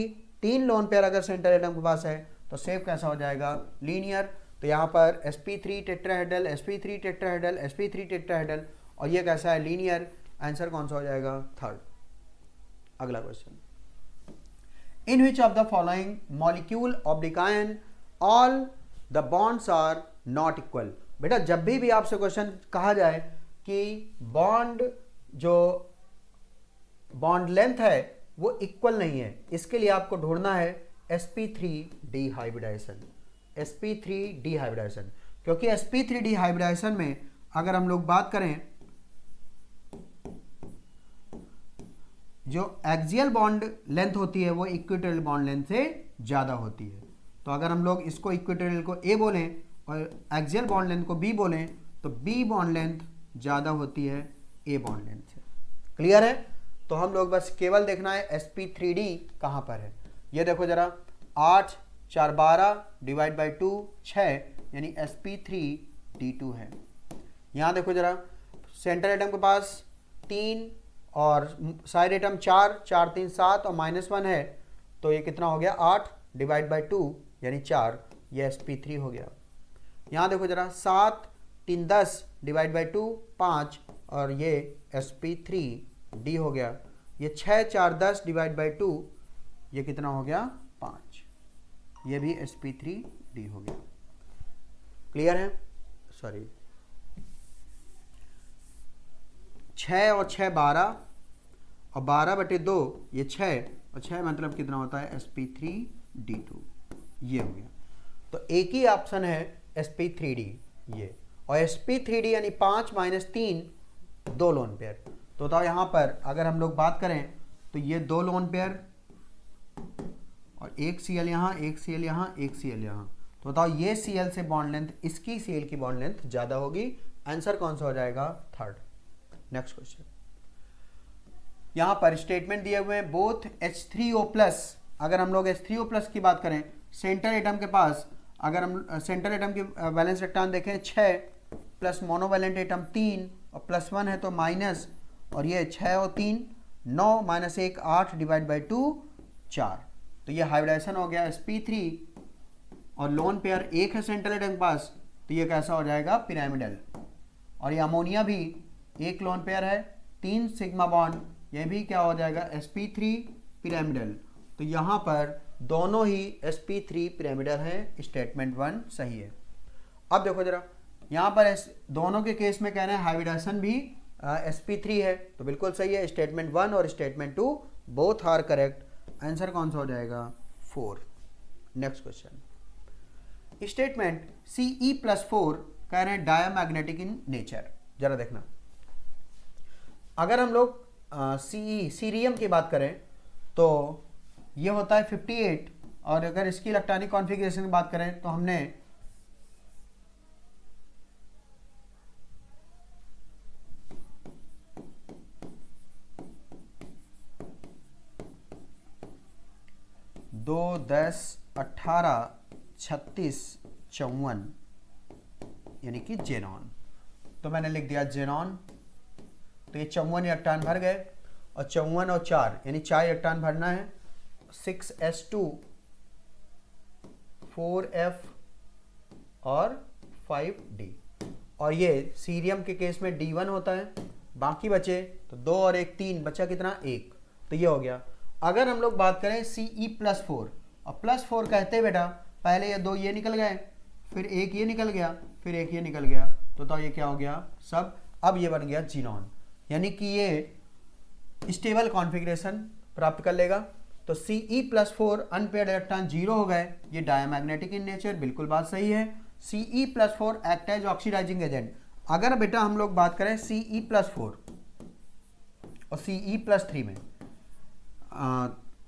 3 लोन पेयर अगर सेंट्रल एटम के पास है तो शेप कैसा हो जाएगा, लीनियर। तो यहाँ पर sp3 tetrahedral, sp3 tetrahedral, sp3 tetrahedral, और ये कैसा है, लीनियर। आंसर कौन सा हो जाएगा, थर्ड। अगला question, in which of the following molecule of the ion all the bonds are not equal. बेटा जब भी आपसे क्वेश्चन कहा जाए कि बॉन्ड जो बॉन्ड लेंथ है वो इक्वल नहीं है, इसके लिए आपको ढूंढना है sp3 डिहाइब्रिडाइजेशन, sp3 डिहाइब्रिडाइजेशन, क्योंकि sp3 डिहाइब्रिडाइजेशन में अगर हम लोग बात करें जो एक्सियल बॉन्ड लेंथ होती है वो इक्वेटोरियल बॉन्ड लेंथ से ज़्यादा होती है। तो अगर हम लोग इसको इक्वेटोरियल को A बोलें और एक्सियल बॉन्ड लेंथ को B बोलें तो B बॉन्ड लेंथ ज़्यादा होती है A बॉन्ड लेंथ से। क्लियर है? तो हम लोग बस केवल देखना है sp3d कहाँ पर है। ये देखो जरा, 8 4 12 डिवाइड बाई 2 6, यानी sp3d2 है। यहाँ देखो जरा, सेंटर एटम के पास 3 और साइड एटम 4 4 3 7 और -1 है, तो ये कितना हो गया, 8 डिवाइड बाई 2 यानी 4, ये sp3 हो गया। यहाँ देखो जरा, 7 3 10 डिवाइड बाई 2 5, और ये sp3d हो गया। ये 6 4 10 डिवाइड बाई 2, ये कितना हो गया, 5, ये भी sp3d हो गया। क्लियर है? सॉरी, 6 और 6 12 और 12/2 ये 6 और 6 मतलब कितना होता है, sp3d2, ये हो गया। तो एक ही ऑप्शन है sp3d ये, और sp3d यानी 5 - 3 2 लोन पेयर। तो बताओ यहाँ पर अगर हम लोग बात करें तो ये 2 लोन पेयर और एक Cl यहाँ, एक Cl यहाँ, एक Cl यहाँ, तो बताओ ये Cl से बॉन्ड लेंथ, इसकी Cl की बॉन्ड लेंथ ज़्यादा होगी। आंसर कौन सा हो जाएगा, थर्ड। नेक्स्ट क्वेश्चन, यहाँ पर स्टेटमेंट दिए हुए हैं बोथ H3O+। अगर हम लोग H3O+ की बात करें, सेंटर एटम के पास अगर हम सेंटर एटम की वैलेंस इलेक्ट्रॉन देखें 6 प्लस मोनोवैलेंट एटम 3 और +1 है तो माइनस, और ये 6 और 3 9 - 1 8 डिवाइड बाई 2 4, तो ये हाइब्रिडाइजेशन हो गया sp3, और लोन पेयर एक है सेंट्रल एटम के पास, तो ये कैसा हो जाएगा, पिरामिडल। और ये अमोनिया भी एक लोन पेयर है, 3 सिग्मा बॉन्ड, ये भी क्या हो जाएगा, sp3 पिरामिडल। तो यहाँ पर दोनों ही sp3 पिरामिडल हैं, स्टेटमेंट 1 सही है। अब देखो जरा, यहाँ पर दोनों के केस में कहना है हाइब्रिडाइजेशन भी sp3 है, तो बिल्कुल सही है। स्टेटमेंट 1 और statement 2 both are correct. Answer कौन सा हो जाएगा, 4। नेक्स्ट क्वेश्चन, स्टेटमेंट Ce+4 कह रहे हैं डायामैग्नेटिक इन नेचर। जरा देखना, अगर हम लोग सीरियम की बात करें तो ये होता है 58, और अगर इसकी इलेक्ट्रॉनिक कॉन्फ़िगरेशन की बात करें तो हमने दो 10 18 36 54 यानी कि जेनॉन, तो मैंने लिख दिया जेनॉन। तो ये 54 इलेक्ट्रॉन भर गए, और 54 और 4 यानी 4 इलेक्ट्रॉन भरना है, 6s2 4f और 5d। और ये सीरियम के केस में d1 होता है, बाकी बचे तो 2 और 1 3, बचा कितना, 1, तो ये हो गया। अगर हम लोग बात करें Ce+4, और +4 कहते हैं बेटा पहले ये 2 ये निकल गए, फिर 1 ये निकल गया, फिर 1 ये निकल गया, तो ये क्या हो गया, सब। अब ये बन गया जीनॉन, यानी कि ये स्टेबल कॉन्फ़िगरेशन प्राप्त कर लेगा। तो Ce+4 अनपेयर्ड इलेक्ट्रॉन 0 हो गए, ये डायामैग्नेटिक इन नेचर, बिल्कुल बात सही है। Ce+4 act as oxidising agent. अगर बेटा हम लोग बात करें Ce+4 और Ce+3 में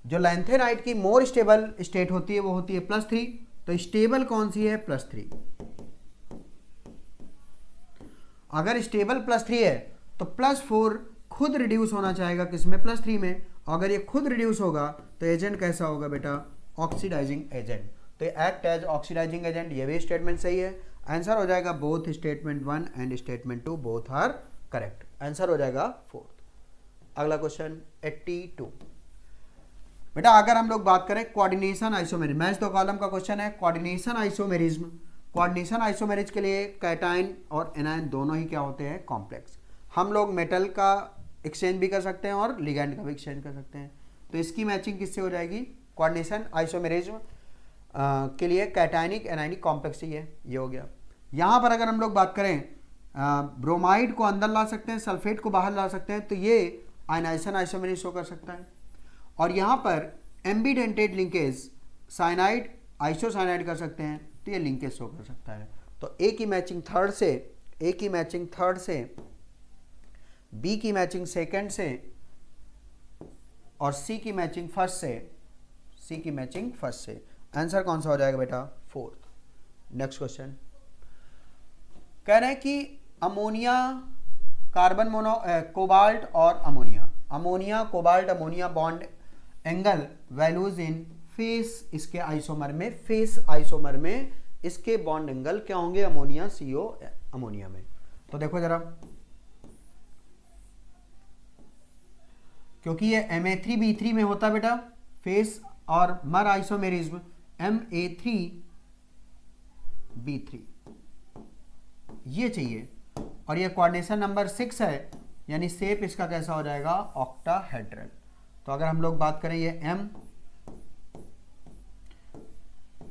जो लैंथेनाइट की मोर स्टेबल स्टेट होती है वो होती है +3, तो स्टेबल कौन सी है, +3। अगर स्टेबल +3 है तो +4 खुद रिड्यूस होना चाहेगा किसमें, +3 में। अगर ये खुद रिड्यूस होगा तो एजेंट कैसा होगा बेटा, ऑक्सीडाइजिंग एजेंट। तो तो एक्ट एज ऑक्सीडाइजिंग एजेंट, ये भी स्टेटमेंट सही है। आंसर हो जाएगा both statement 1 and statement 2 both are correct. Answer हो जाएगा 4। अगला क्वेश्चन 82। बेटा अगर हम लोग बात करें कोऑर्डिनेशन आइसोमेरिज्म, मैच दो कॉलम का क्वेश्चन है, कोऑर्डिनेशन आइसोमेरिज्म। कोऑर्डिनेशन आइसोमेरिज के लिए कैटायन और एनायन दोनों ही क्या होते हैं, कॉम्प्लेक्स। हम लोग मेटल का एक्सचेंज भी कर सकते हैं और लिगैंड का भी एक्सचेंज कर सकते हैं। तो इसकी मैचिंग किससे हो जाएगी, कोऑर्डिनेशन आइसोमेरिज्म के लिए कैटायनिक एनायनिक कॉम्प्लेक्स चाहिए, ये हो गया। यहाँ पर अगर हम लोग बात करें ब्रोमाइड को अंदर ला सकते हैं, सल्फेट को बाहर ला सकते हैं, तो ये आयनाइजेशन आइसोमेरिज शो कर सकता है। और यहाँ पर एम्बिडेंटेड लिंकेज साइनाइड आइसोसाइनाइड कर सकते हैं, तो ये लिंकेज शो कर सकता है। तो ए की मैचिंग थर्ड से, ए की मैचिंग थर्ड से, बी की मैचिंग सेकंड से और सी की मैचिंग फर्स्ट से, सी की मैचिंग फर्स्ट से। आंसर कौन सा हो जाएगा बेटा, 4th। नेक्स्ट क्वेश्चन कह रहे हैं कि अमोनिया कार्बन मोनो कोबाल्ट और ammonia, ammonia cobalt ammonia bond angle values in face, इसके आइसोमर में, फेस आइसोमर में इसके बॉन्ड एंगल क्या होंगे अमोनिया CO अमोनिया में। तो देखो जरा, क्योंकि ये Ma3B3 में होता है बेटा फेस और मर आइसोमेरिज्म Ma3B3 ये चाहिए, और ये कोऑर्डिनेशन नंबर 6 है, यानी शेप इसका कैसा हो जाएगा, ऑक्टाहेड्रल। तो अगर हम लोग बात करें ये M,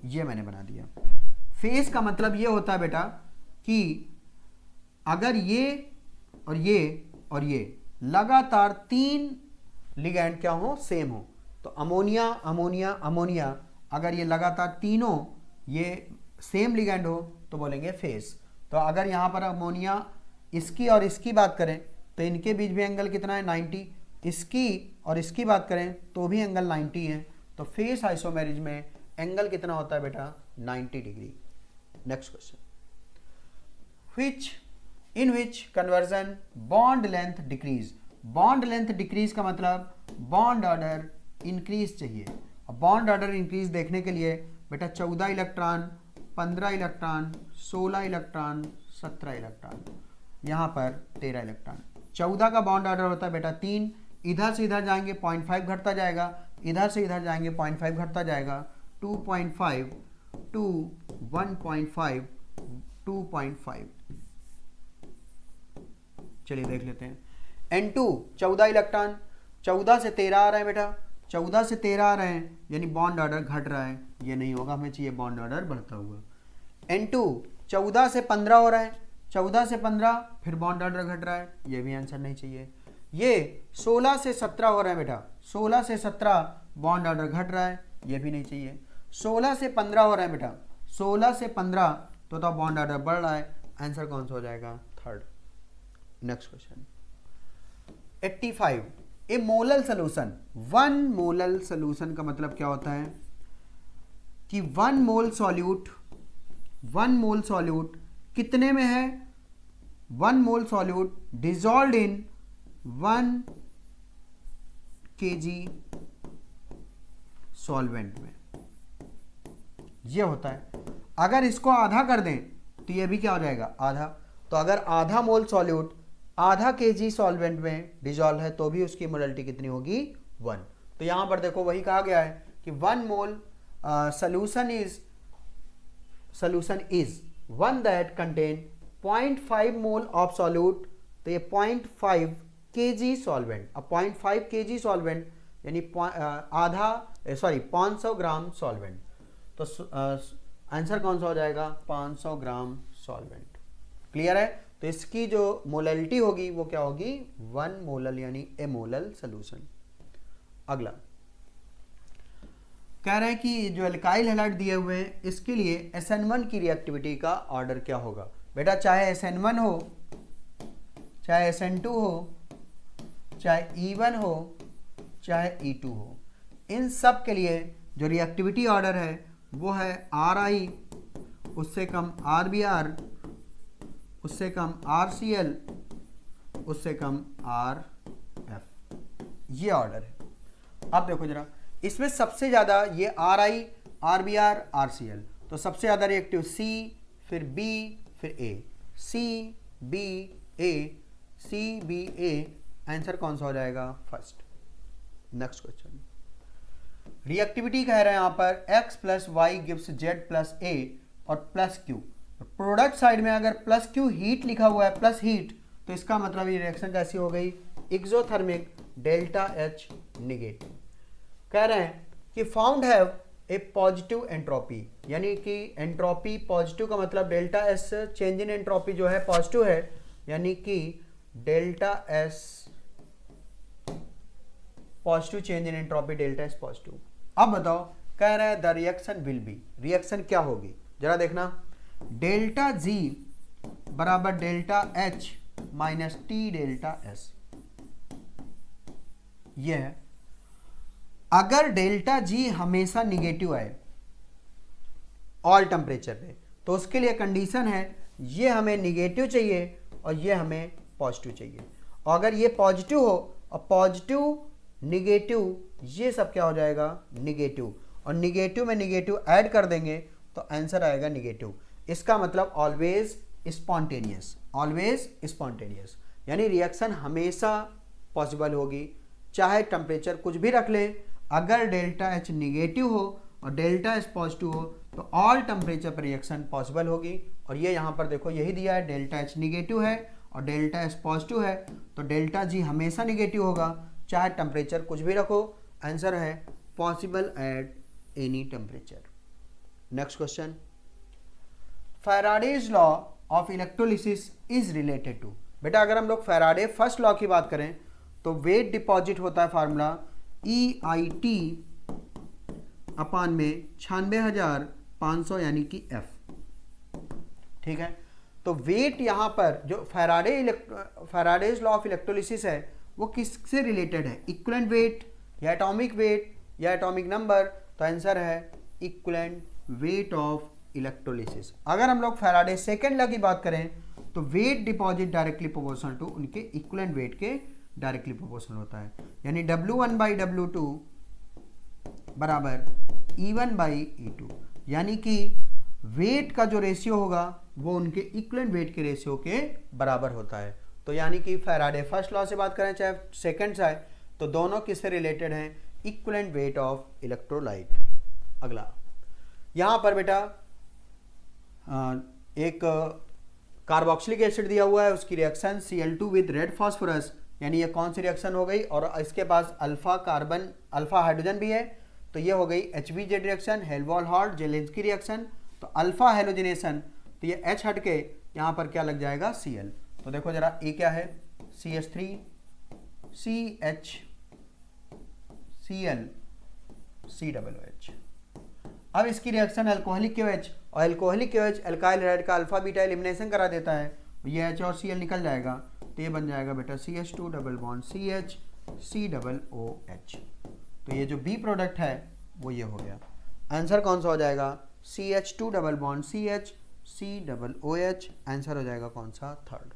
ये मैंने बना दिया। फेस का मतलब ये होता है बेटा कि अगर ये और ये और ये लगातार 3 लिगैंड क्या हो, सेम हो, तो अमोनिया अमोनिया अमोनिया, अगर ये लगातार तीनों ये सेम लिगैंड हो तो बोलेंगे फेस। तो अगर यहाँ पर अमोनिया इसकी और इसकी बात करें तो इनके बीच भी एंगल कितना है, 90। इसकी और इसकी बात करें तो भी एंगल 90 है। तो फेस आइसोमेरिज में एंगल कितना होता है बेटा, 90 degree. Next question, in which conversion bond length decrease, bond length decrease का मतलब बॉन्ड ऑर्डर इंक्रीज चाहिए। अब बॉन्ड ऑर्डर इंक्रीज देखने के लिए बेटा 14 इलेक्ट्रॉन, 15 इलेक्ट्रॉन, 16 इलेक्ट्रॉन, 17 इलेक्ट्रॉन, यहाँ पर 13 इलेक्ट्रॉन। 14 का बॉन्ड ऑर्डर होता है बेटा 3, इधर से इधर जाएंगे 0.5 घटता जाएगा, इधर से इधर जाएंगे 0.5 घटता जाएगा, 2.5 टू 1.5 2.5। चलिए देख लेते हैं। N2 14 इलेक्ट्रॉन, 14 से 13 आ रहे हैं बेटा, 14 से 13 आ रहे हैं, यानी बॉन्ड ऑर्डर घट रहा है, ये नहीं होगा, हमें चाहिए बॉन्ड ऑर्डर बढ़ता हुआ। N2 14 से 15 हो रहा है, 14 से 15 फिर बॉन्ड ऑर्डर घट रहा है, ये भी आंसर नहीं चाहिए। ये 16 से 17 हो रहा है बेटा, 16 से 17 बॉन्ड ऑर्डर घट रहा है, ये भी नहीं चाहिए। 16 से 15 हो रहा है बेटा, 16 से 15 तो बॉन्ड ऑर्डर बढ़ रहा है, आंसर कौन सा हो जाएगा, 3rd। नेक्स्ट क्वेश्चन 85, ए मोलल सोल्यूशन, 1 मोलल सोल्यूशन का मतलब क्या होता है कि 1 मोल सॉल्यूट, 1 मोल सॉल्यूट कितने में है, 1 मोल सॉल्यूट डिजॉल्व्ड इन 1 kg सॉल्वेंट में, ये होता है। अगर इसको आधा कर दें तो ये भी क्या हो जाएगा, आधा। तो अगर आधा मोल सॉल्यूट आधा kg सॉल्वेंट में डिजॉल्व है तो भी उसकी मोलैलिटी कितनी होगी, 1। तो यहां पर देखो वही कहा गया है कि 1 मोल solution is one that contain 0.5 mole of solute, तो ये 0.5 kg सॉल्वेंट। अब 0.5 kg सॉल्वेंट यानी 500 ग्राम सॉल्वेंट, तो आंसर कौन सा हो जाएगा, 500 ग्राम सॉल्वेंट। क्लियर है। तो इसकी जो मोलैलिटी होगी वो क्या होगी, 1 मोलल यानी ए मोलल सोल्यूशन। अगला कह रहे हैं कि जो एल्काइल हैलाइड दिए हुए हैं इसके लिए SN1 की रिएक्टिविटी का ऑर्डर क्या होगा। बेटा चाहे SN1 हो, चाहे SN2 हो, चाहे E1 हो, चाहे E2 हो, इन सब के लिए जो रिएक्टिविटी ऑर्डर है वो है RI, उससे कम RBr, उससे कम RCl, उससे कम RF, ये ऑर्डर है। अब देखो जरा, इसमें सबसे ज़्यादा ये RI RBr RCl, तो सबसे ज़्यादा रिएक्टिव C, फिर B, फिर A, C B A, C B A, answer कौन सा हो जाएगा? फर्स्ट। नेक्स्ट क्वेश्चन, रिएक्टिविटी कह रहे हैं यहाँ पर x plus Y gives z plus a और प्लस q। प्रोडक्ट साइड में अगर प्लस q हीट लिखा हुआ है, प्लस हीट, तो इसका मतलब ये रिएक्शन कैसी हो गई? Exothermic, delta H negative. कह रहे हैं कि found have a positive entropy, यानी कि एंट्रोपी पॉजिटिव का मतलब delta S change in entropy जो है पॉजिटिव है, यानी कि delta S positive change in entropy, delta S positive. अब बताओ, कह रहा है the reaction will be, reaction क्या होगी? जरा देखना, डेल्टा G बराबर delta H minus T delta S। यह है, अगर डेल्टा G हमेशा निगेटिव आए ऑल टेम्परेचर पे, तो उसके लिए कंडीशन है ये हमें निगेटिव चाहिए और ये हमें पॉजिटिव चाहिए। और अगर ये पॉजिटिव हो और पॉजिटिव निगेटिव, ये सब क्या हो जाएगा? निगेटिव, और निगेटिव में निगेटिव ऐड कर देंगे तो आंसर आएगा निगेटिव। इसका मतलब ऑलवेज स्पॉन्टेनियस, ऑलवेज स्पॉन्टेनियस, यानी रिएक्शन हमेशा पॉसिबल होगी, चाहे टेम्परेचर कुछ भी रख लें। अगर डेल्टा H निगेटिव हो और डेल्टा S पॉजिटिव हो तो ऑल टेम्परेचर पर रिएक्शन पॉसिबल होगी। और ये यहाँ पर देखो यही दिया है, डेल्टा H निगेटिव है और डेल्टा S पॉजिटिव है, तो डेल्टा G हमेशा निगेटिव होगा, चाहे टेम्परेचर कुछ भी रखो। आंसर है possible at any temperature. Next question, Faraday's law of electrolysis is related to. बेटा अगर हम लोग फैराडे फर्स्ट लॉ की बात करें तो वेट डिपॉजिट होता है फार्मूला EIT अपान में 96,500 यानी कि F। ठीक है, तो वेट यहाँ पर जो फैराडेज लॉ ऑफ इलेक्ट्रोलिसिस है वो किससे रिलेटेड है? इक्विवेलेंट वेट या एटॉमिक वेट या एटॉमिक नंबर? तो आंसर है इक्विवेलेंट वेट ऑफ इलेक्ट्रोलिसिस। अगर हम लोग फैराडे सेकेंड लॉ की बात करें तो weight deposit directly proportional to उनके इक्विवेलेंट वेट के डायरेक्टली प्रोपोर्शनल होता है, यानी W1 बाई W2 बराबर E1 बाई E2, यानी कि वेट का जो रेशियो होगा वो उनके इक्विवेलेंट वेट के रेशियो के बराबर होता है। तो यानी कि फैराडे फर्स्ट लॉ से बात करें चाहे सेकंड से, तो दोनों किससे रिलेटेड हैं? Equivalent weight of electrolyte. अगला यहाँ पर बेटा एक कार्बोक्सिलिक एसिड दिया हुआ है, उसकी reaction Cl2 with red phosphorus, यानी ये कौन सी रिएक्शन हो गई? और इसके पास अल्फा कार्बन अल्फा हाइड्रोजन भी है, तो ये हो गई HBZ रिएक्शन, हेल्वॉल-हॉल्ट जेलेंस्की रिएक्शन। तो अल्फा हेलोजिनेशन, तो ये H हट के यहाँ पर क्या लग जाएगा? Cl। तो देखो जरा ए क्या है? CH3 CH Cl COOH। अब इसकी रिएक्शन अल्कोहलिक KOH, और अल्कोहलिक KOH अल्काइल हाइड्राइड का अल्फा बीटा एलिमिनेशन करा देता है, ये H और Cl निकल जाएगा, तो ये बन जाएगा बेटा CH2 double bond CH COOH। तो ये जो बी प्रोडक्ट है वो ये हो गया। आंसर कौन सा हो जाएगा? CH2 double bond CH COOH। Answer हो जाएगा कौन सा? थर्ड।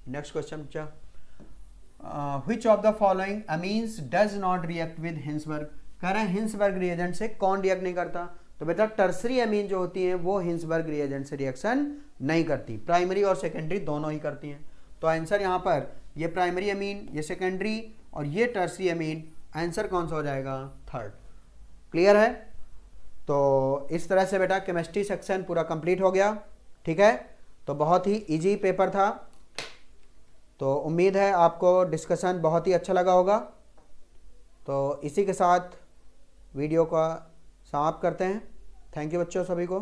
नेक्स्ट क्वेश्चन बच्चा, which of the following amines does not react with Hinsberg. कह रहे हैं हिंसबर्ग रिएजेंट से कौन रिएक्ट नहीं करता? तो बेटा टर्सरी अमीन जो होती हैं वो हिंसबर्ग रिएजेंट से रिएक्शन नहीं करती, प्राइमरी और सेकेंडरी दोनों ही करती हैं। तो आंसर यहाँ पर ये प्राइमरी अमीन, ये सेकेंडरी और ये टर्सरी अमीन, आंसर कौन सा हो जाएगा? थर्ड। क्लियर है? तो इस तरह से बेटा केमिस्ट्री सेक्शन पूरा कंप्लीट हो गया। ठीक है, तो बहुत ही इजी पेपर था, तो उम्मीद है आपको डिस्कशन बहुत ही अच्छा लगा होगा। तो इसी के साथ वीडियो का समाप्त करते हैं। थैंक यू बच्चों सभी को।